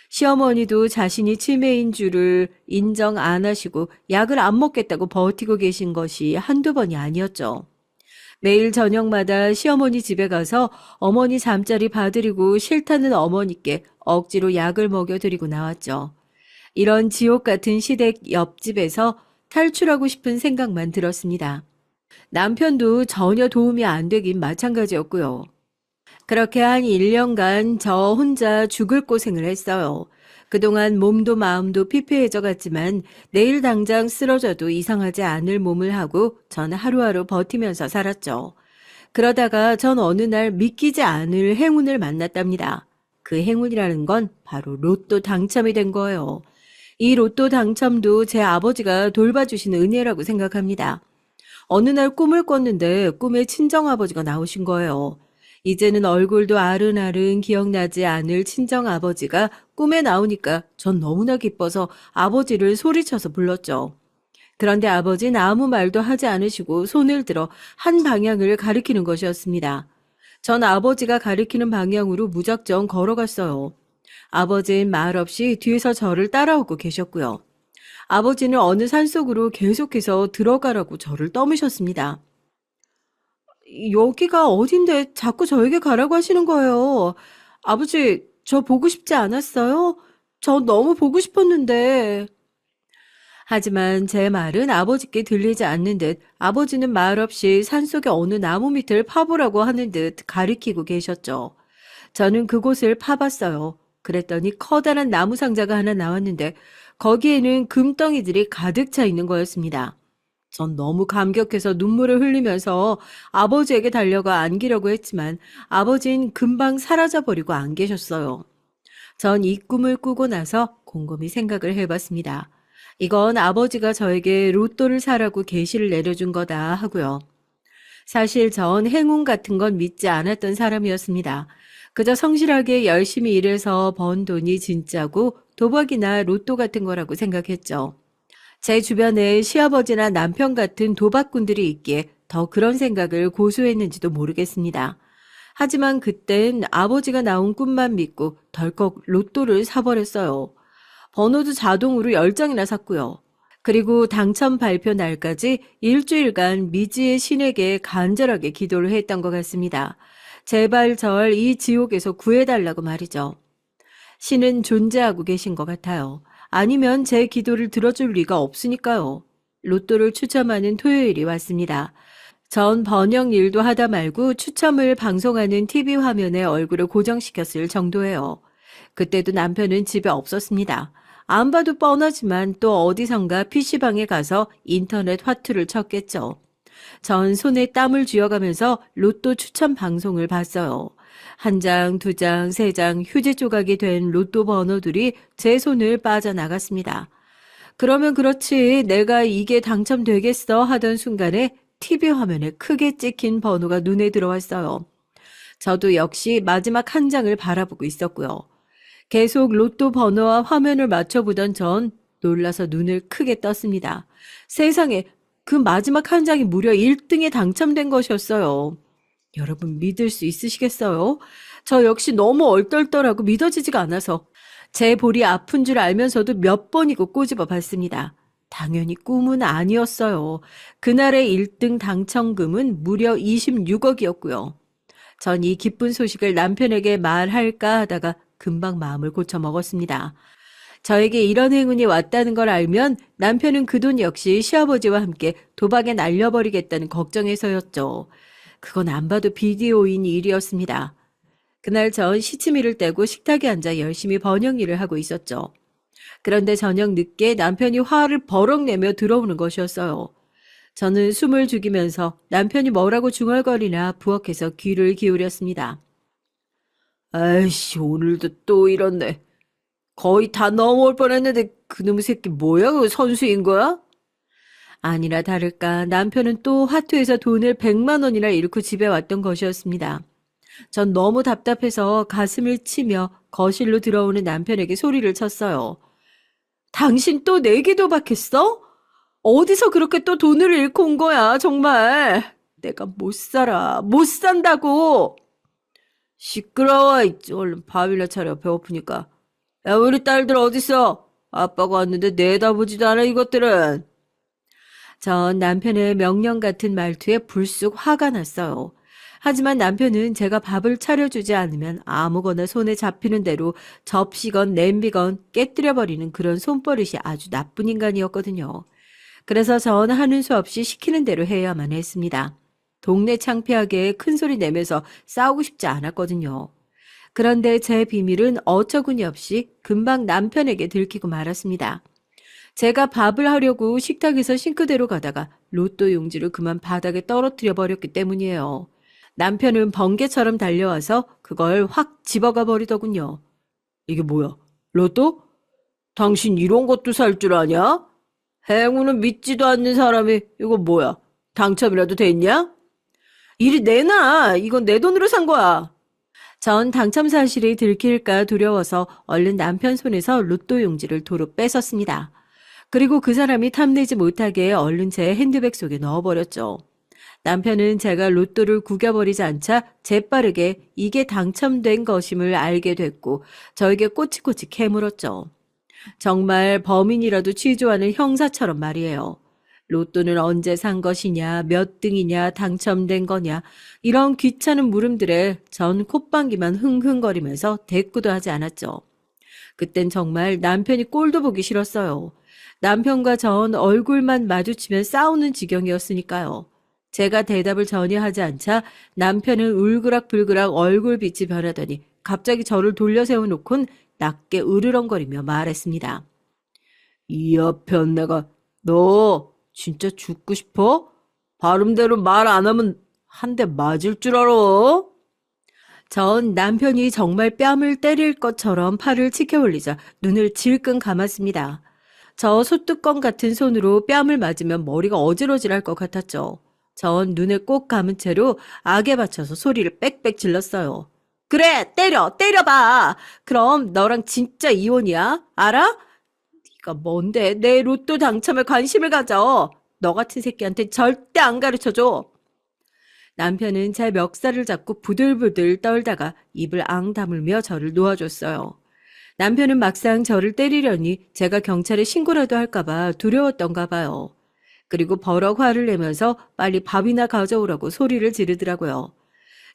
시어머니도 자신이 치매인 줄을 인정 안 하시고 약을 안 먹겠다고 버티고 계신 것이 한두 번이 아니었죠. 매일 저녁마다 시어머니 집에 가서 어머니 잠자리 봐드리고 싫다는 어머니께 억지로 약을 먹여드리고 나왔죠. 이런 지옥 같은 시댁 옆집에서 탈출하고 싶은 생각만 들었습니다. 남편도 전혀 도움이 안 되긴 마찬가지였고요. 그렇게 한 1년간 저 혼자 죽을 고생을 했어요. 그동안 몸도 마음도 피폐해져 갔지만 내일 당장 쓰러져도 이상하지 않을 몸을 하고 전 하루하루 버티면서 살았죠. 그러다가 전 어느 날 믿기지 않을 행운을 만났답니다. 그 행운이라는 건 바로 로또 당첨이 된 거예요. 이 로또 당첨도 제 아버지가 돌봐주신 은혜라고 생각합니다. 어느 날 꿈을 꿨는데 꿈에 친정아버지가 나오신 거예요. 이제는 얼굴도 아른아른 기억나지 않을 친정아버지가 꿈에 나오니까 전 너무나 기뻐서 아버지를 소리쳐서 불렀죠. 그런데 아버지는 아무 말도 하지 않으시고 손을 들어 한 방향을 가리키는 것이었습니다. 전 아버지가 가리키는 방향으로 무작정 걸어갔어요. 아버지는 말없이 뒤에서 저를 따라오고 계셨고요. 아버지는 어느 산속으로 계속해서 들어가라고 저를 떠미셨습니다. 여기가 어딘데 자꾸 저에게 가라고 하시는 거예요. 아버지, 저 보고 싶지 않았어요? 저 너무 보고 싶었는데. 하지만 제 말은 아버지께 들리지 않는 듯 아버지는 말없이 산속의 어느 나무 밑을 파보라고 하는 듯 가리키고 계셨죠. 저는 그곳을 파봤어요. 그랬더니 커다란 나무 상자가 하나 나왔는데 거기에는 금덩이들이 가득 차 있는 거였습니다. 전 너무 감격해서 눈물을 흘리면서 아버지에게 달려가 안기려고 했지만 아버진 금방 사라져버리고 안 계셨어요. 전 이 꿈을 꾸고 나서 곰곰이 생각을 해봤습니다. 이건 아버지가 저에게 로또를 사라고 계시를 내려준 거다 하고요. 사실 전 행운 같은 건 믿지 않았던 사람이었습니다. 그저 성실하게 열심히 일해서 번 돈이 진짜고 도박이나 로또 같은 거라고 생각했죠. 제 주변에 시아버지나 남편 같은 도박꾼들이 있기에 더 그런 생각을 고수했는지도 모르겠습니다. 하지만 그땐 아버지가 나온 꿈만 믿고 덜컥 로또를 사버렸어요. 번호도 자동으로 10장이나 샀고요. 그리고 당첨 발표 날까지 일주일간 미지의 신에게 간절하게 기도를 했던 것 같습니다. 제발 절 이 지옥에서 구해달라고 말이죠. 신은 존재하고 계신 것 같아요. 아니면 제 기도를 들어줄 리가 없으니까요. 로또를 추첨하는 토요일이 왔습니다. 전 번역 일도 하다 말고 추첨을 방송하는 TV 화면에 얼굴을 고정시켰을 정도예요. 그때도 남편은 집에 없었습니다. 안 봐도 뻔하지만 또 어디선가 PC방에 가서 인터넷 화투를 쳤겠죠. 전 손에 땀을 쥐어가면서 로또 추첨 방송을 봤어요. 한 장, 두 장, 세 장 휴지 조각이 된 로또 번호들이 제 손을 빠져나갔습니다. 그러면 그렇지 내가 이게 당첨되겠어 하던 순간에 TV 화면에 크게 찍힌 번호가 눈에 들어왔어요. 저도 역시 마지막 한 장을 바라보고 있었고요. 계속 로또 번호와 화면을 맞춰보던 전 놀라서 눈을 크게 떴습니다. 세상에 그 마지막 한 장이 무려 1등에 당첨된 것이었어요. 여러분 믿을 수 있으시겠어요? 저 역시 너무 얼떨떨하고 믿어지지가 않아서 제 볼이 아픈 줄 알면서도 몇 번이고 꼬집어 봤습니다. 당연히 꿈은 아니었어요. 그날의 1등 당첨금은 무려 26억이었고요. 전 이 기쁜 소식을 남편에게 말할까 하다가 금방 마음을 고쳐 먹었습니다. 저에게 이런 행운이 왔다는 걸 알면 남편은 그 돈 역시 시아버지와 함께 도박에 날려버리겠다는 걱정에서였죠. 그건 안 봐도 비디오인 일이었습니다. 그날 전 시치미를 떼고 식탁에 앉아 열심히 번역 일을 하고 있었죠. 그런데 저녁 늦게 남편이 화를 버럭 내며 들어오는 것이었어요. 저는 숨을 죽이면서 남편이 뭐라고 중얼거리나 부엌에서 귀를 기울였습니다. 아이씨, 오늘도 또 이렇네. 거의 다 넘어올 뻔했는데 그놈의 새끼 뭐야? 그 선수인 거야? 아니라 다를까 남편은 또 화투에서 돈을 100만 원이나 잃고 집에 왔던 것이었습니다. 전 너무 답답해서 가슴을 치며 거실로 들어오는 남편에게 소리를 쳤어요. 당신 또 내기 도박했어? 어디서 그렇게 또 돈을 잃고 온 거야, 정말. 내가 못 살아. 못 산다고. 시끄러워. 얼른 밥이나 차려. 배고프니까. 야, 우리 딸들 어딨어? 아빠가 왔는데 내다보지도 않아, 이것들은. 전 남편의 명령 같은 말투에 불쑥 화가 났어요. 하지만 남편은 제가 밥을 차려주지 않으면 아무거나 손에 잡히는 대로 접시건 냄비건 깨뜨려버리는 그런 손버릇이 아주 나쁜 인간이었거든요. 그래서 전 하는 수 없이 시키는 대로 해야만 했습니다. 동네 창피하게 큰소리 내면서 싸우고 싶지 않았거든요. 그런데 제 비밀은 어처구니없이 금방 남편에게 들키고 말았습니다. 제가 밥을 하려고 식탁에서 싱크대로 가다가 로또 용지를 그만 바닥에 떨어뜨려 버렸기 때문이에요. 남편은 번개처럼 달려와서 그걸 확 집어가 버리더군요. 이게 뭐야? 로또? 당신 이런 것도 살 줄 아냐? 행운은 믿지도 않는 사람이 이거 뭐야? 당첨이라도 됐냐? 이리 내놔. 이건 내 돈으로 산 거야. 전 당첨 사실이 들킬까 두려워서 얼른 남편 손에서 로또 용지를 도로 뺏었습니다. 그리고 그 사람이 탐내지 못하게 얼른 제 핸드백 속에 넣어버렸죠. 남편은 제가 로또를 구겨버리지 않자 재빠르게 이게 당첨된 것임을 알게 됐고 저에게 꼬치꼬치 캐물었죠. 정말 범인이라도 취조하는 형사처럼 말이에요. 로또는 언제 산 것이냐, 몇 등이냐, 당첨된 거냐 이런 귀찮은 물음들에 전 콧방귀만 흥흥거리면서 대꾸도 하지 않았죠. 그땐 정말 남편이 꼴도 보기 싫었어요. 남편과 전 얼굴만 마주치면 싸우는 지경이었으니까요. 제가 대답을 전혀 하지 않자 남편은 울그락불그락 얼굴빛이 변하더니 갑자기 저를 돌려 세워놓곤 낮게 으르렁거리며 말했습니다. 이 여편 내가 너 진짜 죽고 싶어? 발음대로 말 안 하면 한 대 맞을 줄 알아? 전 남편이 정말 뺨을 때릴 것처럼 팔을 치켜 올리자 눈을 질끈 감았습니다. 저 소뚜껑 같은 손으로 뺨을 맞으면 머리가 어지러질할 것 같았죠. 전 눈을 꼭 감은 채로 악에 받쳐서 소리를 빽빽 질렀어요. 그래, 때려봐. 그럼 너랑 진짜 이혼이야. 알아? 네가 뭔데 내 로또 당첨에 관심을 가져. 너 같은 새끼한테 절대 안 가르쳐줘. 남편은 제 멱살을 잡고 부들부들 떨다가 입을 앙 다물며 저를 놓아줬어요. 남편은 막상 저를 때리려니 제가 경찰에 신고라도 할까봐 두려웠던가 봐요. 그리고 버럭 화를 내면서 빨리 밥이나 가져오라고 소리를 지르더라고요.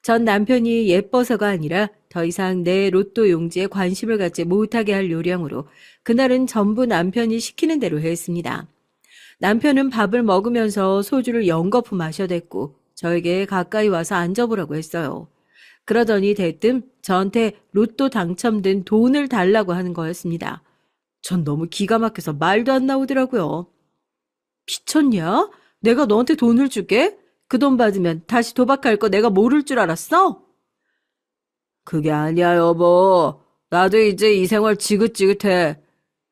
전 남편이 예뻐서가 아니라 더 이상 내 로또 용지에 관심을 갖지 못하게 할 요령으로 그날은 전부 남편이 시키는 대로 했습니다. 남편은 밥을 먹으면서 소주를 연거푸 마셔댔고 저에게 가까이 와서 앉아보라고 했어요. 그러더니 대뜸 저한테 로또 당첨된 돈을 달라고 하는 거였습니다. 전 너무 기가 막혀서 말도 안 나오더라고요. 미쳤냐? 내가 너한테 돈을 줄게? 그 돈 받으면 다시 도박할 거 내가 모를 줄 알았어? 그게 아니야, 여보. 나도 이제 이 생활 지긋지긋해.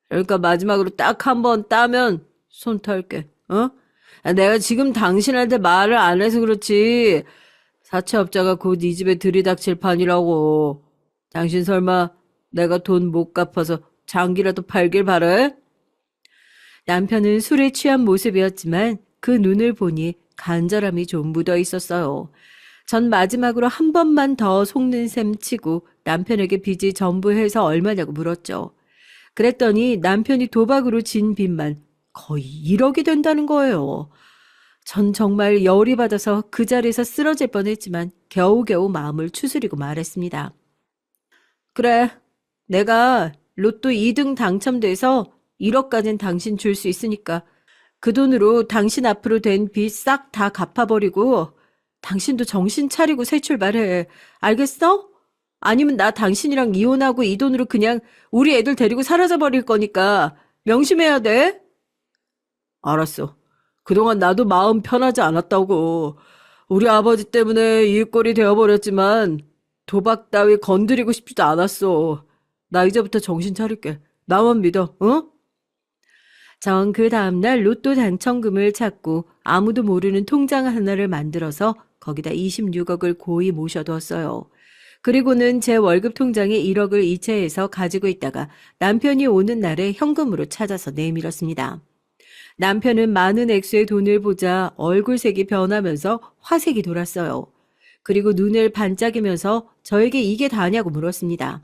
그러니까 마지막으로 딱 한 번 따면 손 털게. 어? 내가 지금 당신한테 말을 안 해서 그렇지. 사채업자가 곧 이 집에 들이닥칠 판이라고. 당신 설마 내가 돈 못 갚아서 장기라도 팔길 바래? 남편은 술에 취한 모습이었지만 그 눈을 보니 간절함이 좀 묻어 있었어요. 전 마지막으로 한 번만 더 속는 셈 치고 남편에게 빚이 전부 해서 얼마냐고 물었죠. 그랬더니 남편이 도박으로 진 빚만 거의 1억이 된다는 거예요. 전 정말 열이 받아서 그 자리에서 쓰러질 뻔했지만 겨우겨우 마음을 추스리고 말했습니다. 그래, 내가 로또 2등 당첨돼서 1억까진 당신 줄 수 있으니까 그 돈으로 당신 앞으로 된 빚 싹 다 갚아버리고 당신도 정신 차리고 새 출발해. 알겠어? 아니면 나 당신이랑 이혼하고 이 돈으로 그냥 우리 애들 데리고 사라져버릴 거니까 명심해야 돼. 알았어. 그동안 나도 마음 편하지 않았다고. 우리 아버지 때문에 일꼴이 되어버렸지만 도박 따위 건드리고 싶지도 않았어. 나 이제부터 정신 차릴게. 나만 믿어, 어? 전 그 다음날 로또 당첨금을 찾고 아무도 모르는 통장 하나를 만들어서 거기다 26억을 고이 모셔두었어요. 그리고는 제 월급 통장에 1억을 이체해서 가지고 있다가 남편이 오는 날에 현금으로 찾아서 내밀었습니다. 남편은 많은 액수의 돈을 보자 얼굴색이 변하면서 화색이 돌았어요. 그리고 눈을 반짝이면서 저에게 이게 다냐고 물었습니다.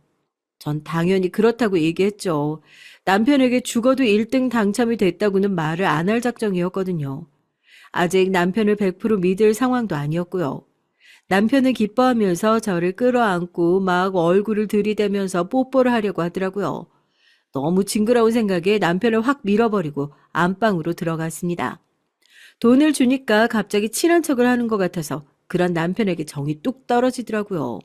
전 당연히 그렇다고 얘기했죠. 남편에게 죽어도 1등 당첨이 됐다고는 말을 안 할 작정이었거든요. 아직 남편을 100% 믿을 상황도 아니었고요. 남편은 기뻐하면서 저를 끌어안고 막 얼굴을 들이대면서 뽀뽀를 하려고 하더라고요. 너무 징그러운 생각에 남편을 확 밀어버리고 안방으로 들어갔습니다. 돈을 주니까 갑자기 친한 척을 하는 것 같아서 그런 남편에게 정이 뚝 떨어지더라고요.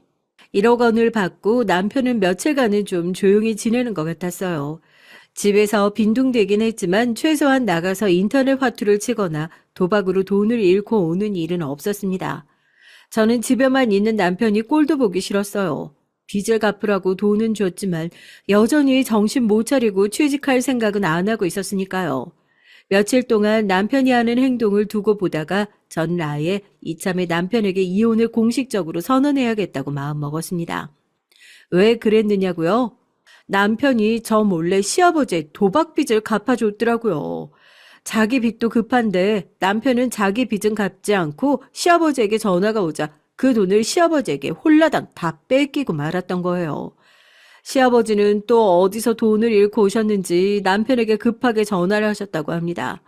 1억 원을 받고 남편은 며칠간은 좀 조용히 지내는 것 같았어요. 집에서 빈둥대긴 했지만 최소한 나가서 인터넷 화투를 치거나 도박으로 돈을 잃고 오는 일은 없었습니다. 저는 집에만 있는 남편이 꼴도 보기 싫었어요. 빚을 갚으라고 돈은 줬지만 여전히 정신 못 차리고 취직할 생각은 안 하고 있었으니까요. 며칠 동안 남편이 하는 행동을 두고 보다가 전 아예 이참에 남편에게 이혼을 공식적으로 선언해야겠다고 마음먹었습니다. 왜 그랬느냐고요? 남편이 저 몰래 시아버지의 도박 빚을 갚아줬더라고요. 자기 빚도 급한데 남편은 자기 빚은 갚지 않고 시아버지에게 전화가 오자 그 돈을 시아버지에게 홀라당 다 뺏기고 말았던 거예요. 시아버지는 또 어디서 돈을 잃고 오셨는지 남편에게 급하게 전화를 하셨다고 합니다.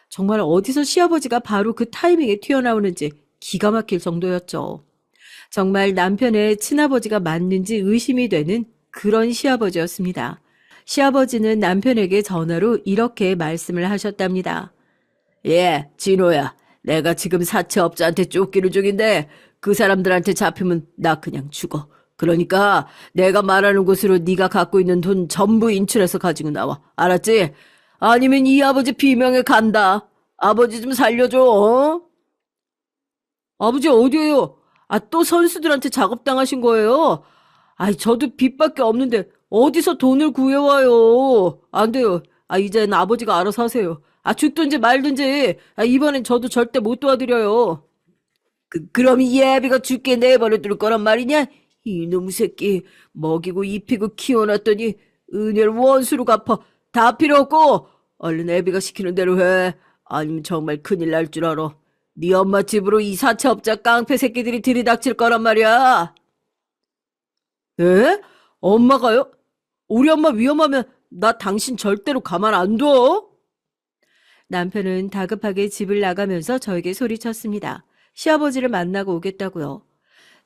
정말 어디서 시아버지가 바로 그 타이밍에 튀어나오는지 기가 막힐 정도였죠. 정말 남편의 친아버지가 맞는지 의심이 되는 그런 시아버지였습니다. 시아버지는 남편에게 전화로 이렇게 말씀을 하셨답니다. 예, 진호야. 내가 지금 사채업자한테 쫓기는 중인데 그 사람들한테 잡히면 나 그냥 죽어. 그러니까 내가 말하는 곳으로 네가 갖고 있는 돈 전부 인출해서 가지고 나와. 알았지? 아니면 이 아버지 비명에 간다. 아버지 좀 살려줘. 어? 아버지 어디에요? 아, 또 선수들한테 작업당하신 거예요? 아이, 저도 빚밖에 없는데 어디서 돈을 구해와요? 안 돼요. 아, 이제는 아버지가 알아서 하세요. 아, 죽든지 말든지. 아, 이번엔 저도 절대 못 도와드려요. 그럼 이 애비가 죽게 내버려둘 거란 말이냐? 이놈 새끼 먹이고 입히고 키워놨더니 은혜를 원수로 갚아. 다 필요 없고 얼른 애비가 시키는 대로 해. 아니면 정말 큰일 날 줄 알아. 네 엄마 집으로 이 사채업자 깡패 새끼들이 들이닥칠 거란 말이야. 에? 엄마가요? 우리 엄마 위험하면 나 당신 절대로 가만 안 둬. 남편은 다급하게 집을 나가면서 저에게 소리쳤습니다. 시아버지를 만나고 오겠다고요.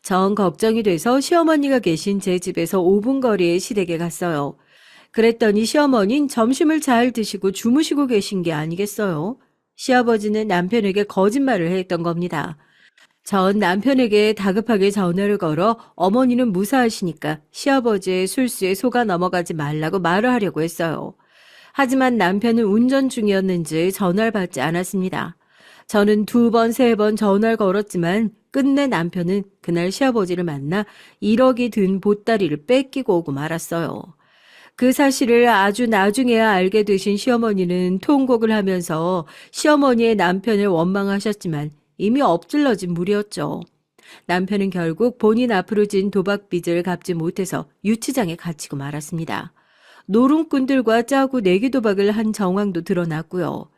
전 걱정이 돼서 시어머니가 계신 제 집에서 5분 거리의 시댁에 갔어요. 그랬더니 시어머니는 점심을 잘 드시고 주무시고 계신 게 아니겠어요. 시아버지는 남편에게 거짓말을 했던 겁니다. 전 남편에게 다급하게 전화를 걸어 어머니는 무사하시니까 시아버지의 술수에 속아 넘어가지 말라고 말을 하려고 했어요. 하지만 남편은 운전 중이었는지 전화를 받지 않았습니다. 저는 2번, 3번 전화를 걸었지만 끝내 남편은 그날 시아버지를 만나 1억이 든 보따리를 뺏기고 오고 말았어요. 그 사실을 아주 나중에야 알게 되신 시어머니는 통곡을 하면서 시어머니의 남편을 원망하셨지만 이미 엎질러진 물이었죠. 남편은 결국 본인 앞으로 진 도박빚을 갚지 못해서 유치장에 갇히고 말았습니다. 노름꾼들과 짜고 내기 도박을 한 정황도 드러났고요.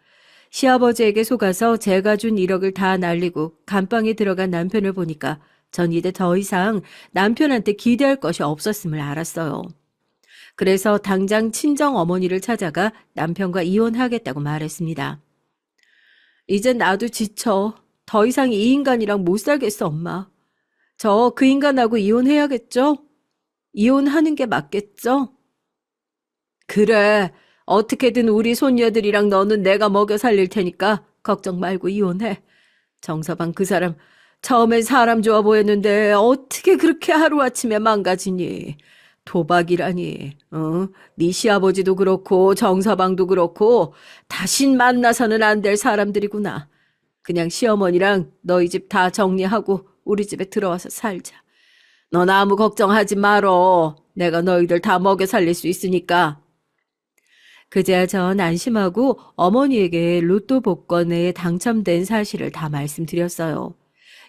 시아버지에게 속아서 제가 준 1억을 다 날리고 감방에 들어간 남편을 보니까 전 이제 더 이상 남편한테 기대할 것이 없었음을 알았어요. 그래서 당장 친정 어머니를 찾아가 남편과 이혼하겠다고 말했습니다. 이제 나도 지쳐. 더 이상 이 인간이랑 못 살겠어, 엄마. 저 그 인간하고 이혼해야겠죠? 이혼하는 게 맞겠죠? 그래. 어떻게든 우리 손녀들이랑 너는 내가 먹여 살릴 테니까 걱정 말고 이혼해. 정서방 그 사람 처음엔 사람 좋아 보였는데 어떻게 그렇게 하루아침에 망가지니? 도박이라니. 네 시아버지도 그렇고 정서방도 그렇고 다신 만나서는 안 될 사람들이구나. 그냥 시어머니랑 너희 집 다 정리하고 우리 집에 들어와서 살자. 넌 아무 걱정하지 말어. 내가 너희들 다 먹여 살릴 수 있으니까. 그제야 전 안심하고 어머니에게 로또 복권에 당첨된 사실을 다 말씀드렸어요.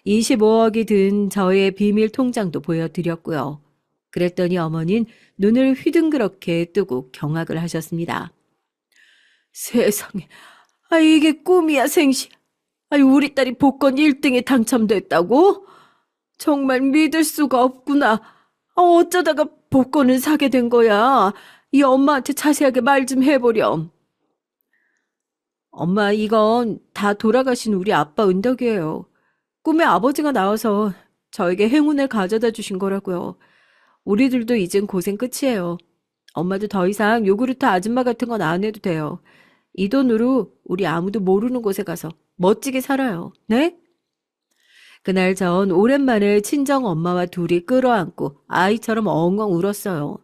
25억이 든 저의 비밀 통장도 보여드렸고요. 그랬더니 어머니는 눈을 휘둥그렇게 뜨고 경악을 하셨습니다. 세상에, 이게 꿈이야 생시. 우리 딸이 복권 1등에 당첨됐다고? 정말 믿을 수가 없구나. 어쩌다가 복권을 사게 된 거야. 이 엄마한테 자세하게 말 좀 해보렴. 엄마, 이건 다 돌아가신 우리 아빠 은덕이에요. 꿈에 아버지가 나와서 저에게 행운을 가져다 주신 거라고요. 우리들도 이젠 고생 끝이에요. 엄마도 더 이상 요구르트 아줌마 같은 건 안 해도 돼요. 이 돈으로 우리 아무도 모르는 곳에 가서 멋지게 살아요. 네? 그날 전 오랜만에 친정 엄마와 둘이 끌어안고 아이처럼 엉엉 울었어요.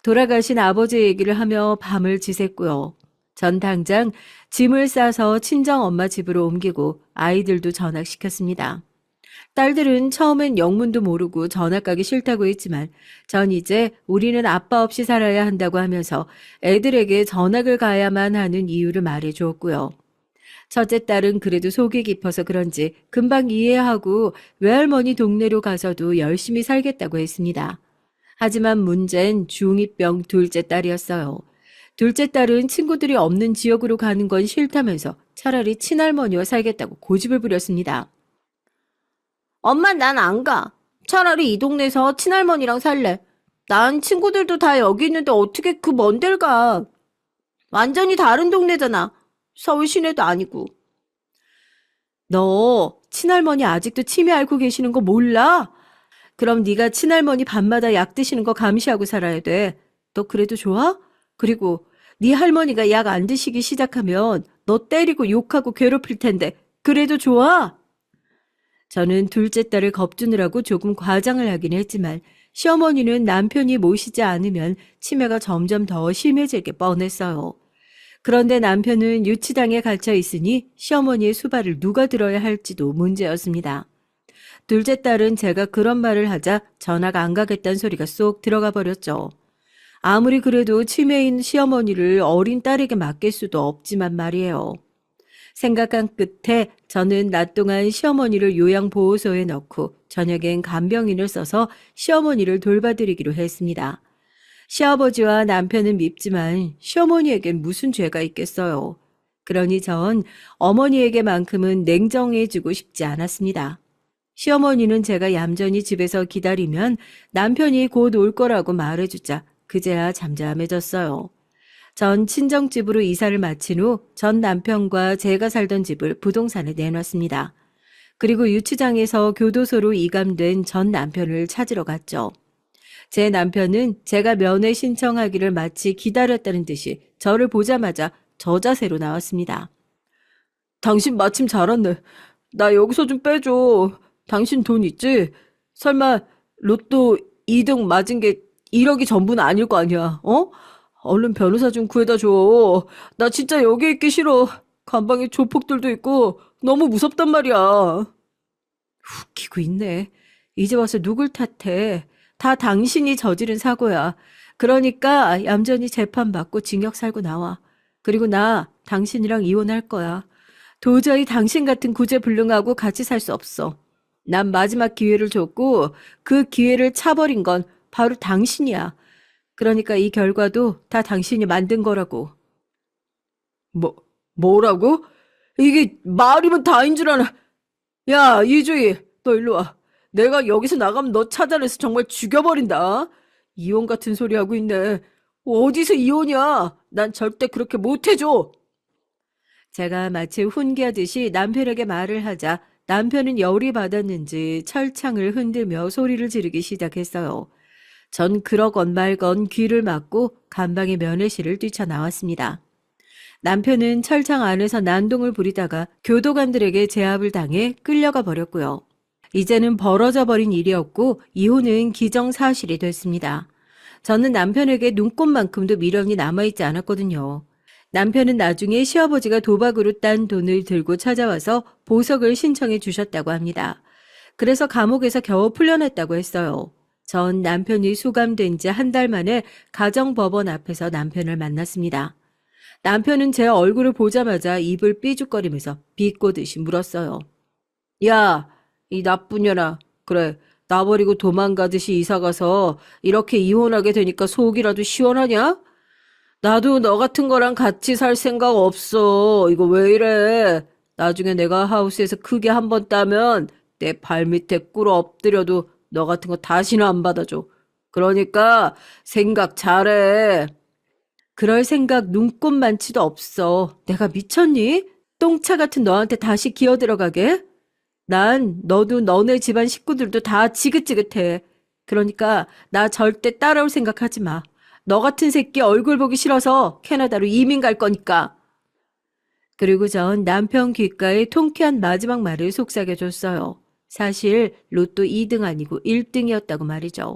돌아가신 아버지 얘기를 하며 밤을 지샜고요. 전 당장 짐을 싸서 친정 엄마 집으로 옮기고 아이들도 전학시켰습니다. 딸들은 처음엔 영문도 모르고 전학 가기 싫다고 했지만 전 이제 우리는 아빠 없이 살아야 한다고 하면서 애들에게 전학을 가야만 하는 이유를 말해 주었고요. 첫째 딸은 그래도 속이 깊어서 그런지 금방 이해하고 외할머니 동네로 가서도 열심히 살겠다고 했습니다. 하지만 문제는 중2병 둘째 딸이었어요. 둘째 딸은 친구들이 없는 지역으로 가는 건 싫다면서 차라리 친할머니와 살겠다고 고집을 부렸습니다. 엄마, 난 안 가. 차라리 이 동네에서 친할머니랑 살래. 난 친구들도 다 여기 있는데 어떻게 그 먼 데를 가. 완전히 다른 동네잖아. 서울 시내도 아니고. 너 친할머니 아직도 치매 앓고 계시는 거 몰라? 그럼 네가 친할머니 밤마다 약 드시는 거 감시하고 살아야 돼. 너 그래도 좋아? 그리고 네 할머니가 약 안 드시기 시작하면 너 때리고 욕하고 괴롭힐 텐데 그래도 좋아? 저는 둘째 딸을 겁주느라고 조금 과장을 하긴 했지만 시어머니는 남편이 모시지 않으면 치매가 점점 더 심해질 게 뻔했어요. 그런데 남편은 유치장에 갇혀 있으니 시어머니의 수발을 누가 들어야 할지도 문제였습니다. 둘째 딸은 제가 그런 말을 하자 전학 안 가겠다는 소리가 쏙 들어가 버렸죠. 아무리 그래도 치매인 시어머니를 어린 딸에게 맡길 수도 없지만 말이에요. 생각한 끝에 저는 낮 동안 시어머니를 요양보호소에 넣고 저녁엔 간병인을 써서 시어머니를 돌봐드리기로 했습니다. 시아버지와 남편은 밉지만 시어머니에겐 무슨 죄가 있겠어요. 그러니 전 어머니에게만큼은 냉정해지고 싶지 않았습니다. 시어머니는 제가 얌전히 집에서 기다리면 남편이 곧 올 거라고 말해주자 그제야 잠잠해졌어요. 전 친정집으로 이사를 마친 후 전 남편과 제가 살던 집을 부동산에 내놨습니다. 그리고 유치장에서 교도소로 이감된 전 남편을 찾으러 갔죠. 제 남편은 제가 면회 신청하기를 마치 기다렸다는 듯이 저를 보자마자 저 자세로 나왔습니다. 당신 마침 잘 왔네. 나 여기서 좀 빼줘. 당신 돈 있지? 설마 로또 2등 맞은 게 1억이 전부는 아닐 거 아니야, 어? 얼른 변호사 좀 구해다 줘. 나 진짜 여기 있기 싫어. 간방에 조폭들도 있고 너무 무섭단 말이야. 웃기고 있네. 이제 와서 누굴 탓해. 다 당신이 저지른 사고야. 그러니까 얌전히 재판받고 징역 살고 나와. 그리고 나 당신이랑 이혼할 거야. 도저히 당신 같은 구제불능하고 같이 살 수 없어. 난 마지막 기회를 줬고 그 기회를 차버린 건 바로 당신이야. 그러니까 이 결과도 다 당신이 만든 거라고. 뭐, 뭐라고? 이게 말이면 다인 줄 아나. 야, 이주희, 너 일로 와. 내가 여기서 나가면 너 찾아내서 정말 죽여버린다. 이혼 같은 소리 하고 있네. 어디서 이혼이야? 난 절대 그렇게 못해줘. 제가 마치 훈계하듯이 남편에게 말을 하자 남편은 열이 받았는지 철창을 흔들며 소리를 지르기 시작했어요. 전 그러건 말건 귀를 막고 간방의 면회실을 뛰쳐나왔습니다. 남편은 철창 안에서 난동을 부리다가 교도관들에게 제압을 당해 끌려가 버렸고요. 이제는 벌어져 버린 일이었고 이혼은 기정사실이 됐습니다. 저는 남편에게 눈꼽만큼도 미련이 남아있지 않았거든요. 남편은 나중에 시아버지가 도박으로 딴 돈을 들고 찾아와서 보석을 신청해 주셨다고 합니다. 그래서 감옥에서 겨우 풀려났다고 했어요. 전 남편이 수감된 지 한 달 만에 가정법원 앞에서 남편을 만났습니다. 남편은 제 얼굴을 보자마자 입을 삐죽거리면서 비꼬듯이 물었어요. 야, 이 나쁜 년아. 그래, 나 버리고 도망가듯이 이사가서 이렇게 이혼하게 되니까 속이라도 시원하냐? 나도 너 같은 거랑 같이 살 생각 없어. 이거 왜 이래? 나중에 내가 하우스에서 크게 한 번 따면 내 발밑에 꿇어 엎드려도 너 같은 거 다시는 안 받아줘. 그러니까 생각 잘해. 그럴 생각 눈꼽만치도 없어. 내가 미쳤니? 똥차 같은 너한테 다시 기어 들어가게? 난 너도 너네 집안 식구들도 다 지긋지긋해. 그러니까 나 절대 따라올 생각하지 마. 너 같은 새끼 얼굴 보기 싫어서 캐나다로 이민 갈 거니까. 그리고 전 남편 귓가에 통쾌한 마지막 말을 속삭여줬어요. 사실 로또 2등 아니고 1등이었다고 말이죠.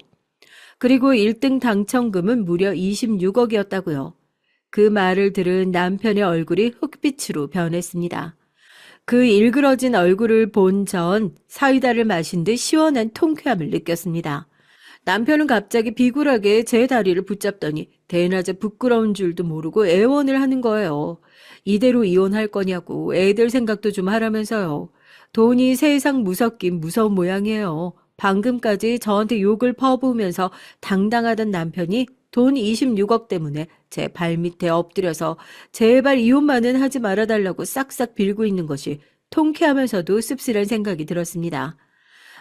그리고 1등 당첨금은 무려 26억이었다고요. 그 말을 들은 남편의 얼굴이 흑빛으로 변했습니다. 그 일그러진 얼굴을 본 전 사이다를 마신 듯 시원한 통쾌함을 느꼈습니다. 남편은 갑자기 비굴하게 제 다리를 붙잡더니 대낮에 부끄러운 줄도 모르고 애원을 하는 거예요. 이대로 이혼할 거냐고 애들 생각도 좀 하라면서요. 돈이 세상 무섭긴 무서운 모양이에요. 방금까지 저한테 욕을 퍼부으면서 당당하던 남편이 돈 26억 때문에 제 발밑에 엎드려서 제발 이혼만은 하지 말아달라고 싹싹 빌고 있는 것이 통쾌하면서도 씁쓸한 생각이 들었습니다.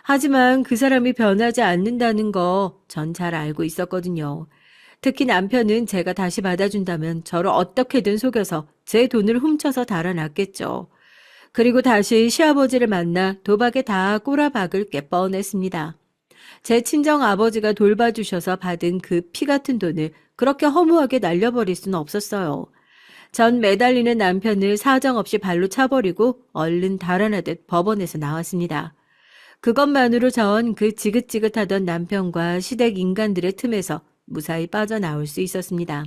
하지만 그 사람이 변하지 않는다는 거 전 잘 알고 있었거든요. 특히 남편은 제가 다시 받아준다면 저를 어떻게든 속여서 제 돈을 훔쳐서 달아났겠죠. 그리고 다시 시아버지를 만나 도박에 다 꼬라박을 게 뻔했습니다. 제 친정 아버지가 돌봐주셔서 받은 그 피 같은 돈을 그렇게 허무하게 날려버릴 수는 없었어요. 전 매달리는 남편을 사정없이 발로 차버리고 얼른 달아나듯 법원에서 나왔습니다. 그것만으로 전 그 지긋지긋하던 남편과 시댁 인간들의 틈에서 무사히 빠져나올 수 있었습니다.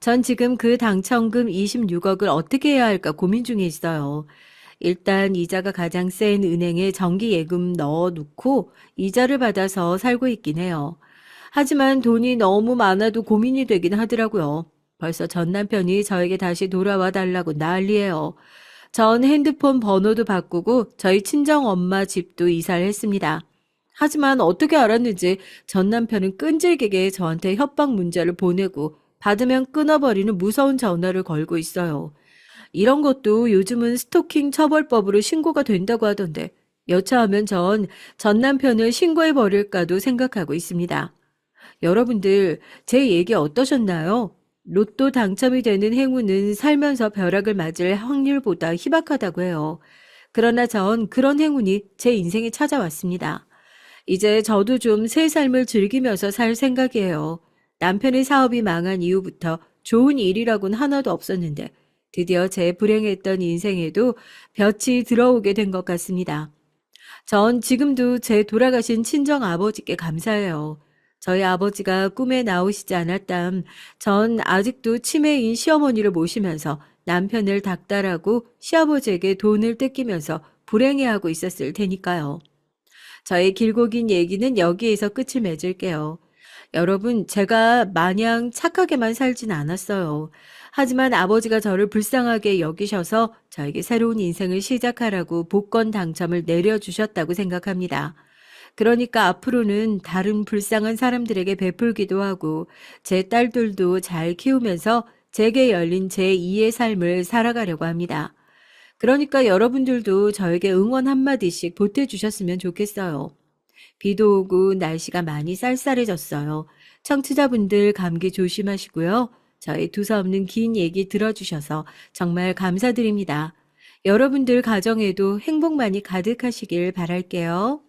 전 지금 그 당첨금 26억을 어떻게 해야 할까 고민 중에 있어요. 일단 이자가 가장 센 은행에 정기예금 넣어놓고 이자를 받아서 살고 있긴 해요. 하지만 돈이 너무 많아도 고민이 되긴 하더라고요. 벌써 전 남편이 저에게 다시 돌아와 달라고 난리예요. 전 핸드폰 번호도 바꾸고 저희 친정엄마 집도 이사를 했습니다. 하지만 어떻게 알았는지 전 남편은 끈질기게 저한테 협박 문자를 보내고 받으면 끊어버리는 무서운 전화를 걸고 있어요. 이런 것도 요즘은 스토킹 처벌법으로 신고가 된다고 하던데 여차하면 전 남편을 신고해버릴까도 생각하고 있습니다. 여러분들 제 얘기 어떠셨나요? 로또 당첨이 되는 행운은 살면서 벼락을 맞을 확률보다 희박하다고 해요. 그러나 전 그런 행운이 제 인생에 찾아왔습니다. 이제 저도 좀 새 삶을 즐기면서 살 생각이에요. 남편의 사업이 망한 이후부터 좋은 일이라고는 하나도 없었는데 드디어 제 불행했던 인생에도 볕이 들어오게 된 것 같습니다. 전 지금도 제 돌아가신 친정 아버지께 감사해요. 저희 아버지가 꿈에 나오시지 않았담 전 아직도 치매인 시어머니를 모시면서 남편을 닥달하고 시아버지에게 돈을 뜯기면서 불행해하고 있었을 테니까요. 저의 길고 긴 얘기는 여기에서 끝을 맺을게요. 여러분, 제가 마냥 착하게만 살진 않았어요. 하지만 아버지가 저를 불쌍하게 여기셔서 저에게 새로운 인생을 시작하라고 복권 당첨을 내려주셨다고 생각합니다. 그러니까 앞으로는 다른 불쌍한 사람들에게 베풀기도 하고 제 딸들도 잘 키우면서 제게 열린 제2의 삶을 살아가려고 합니다. 그러니까 여러분들도 저에게 응원 한마디씩 보태주셨으면 좋겠어요. 비도 오고 날씨가 많이 쌀쌀해졌어요. 청취자분들 감기 조심하시고요. 저희 두서없는 긴 얘기 들어주셔서 정말 감사드립니다. 여러분들 가정에도 행복 많이 가득하시길 바랄게요.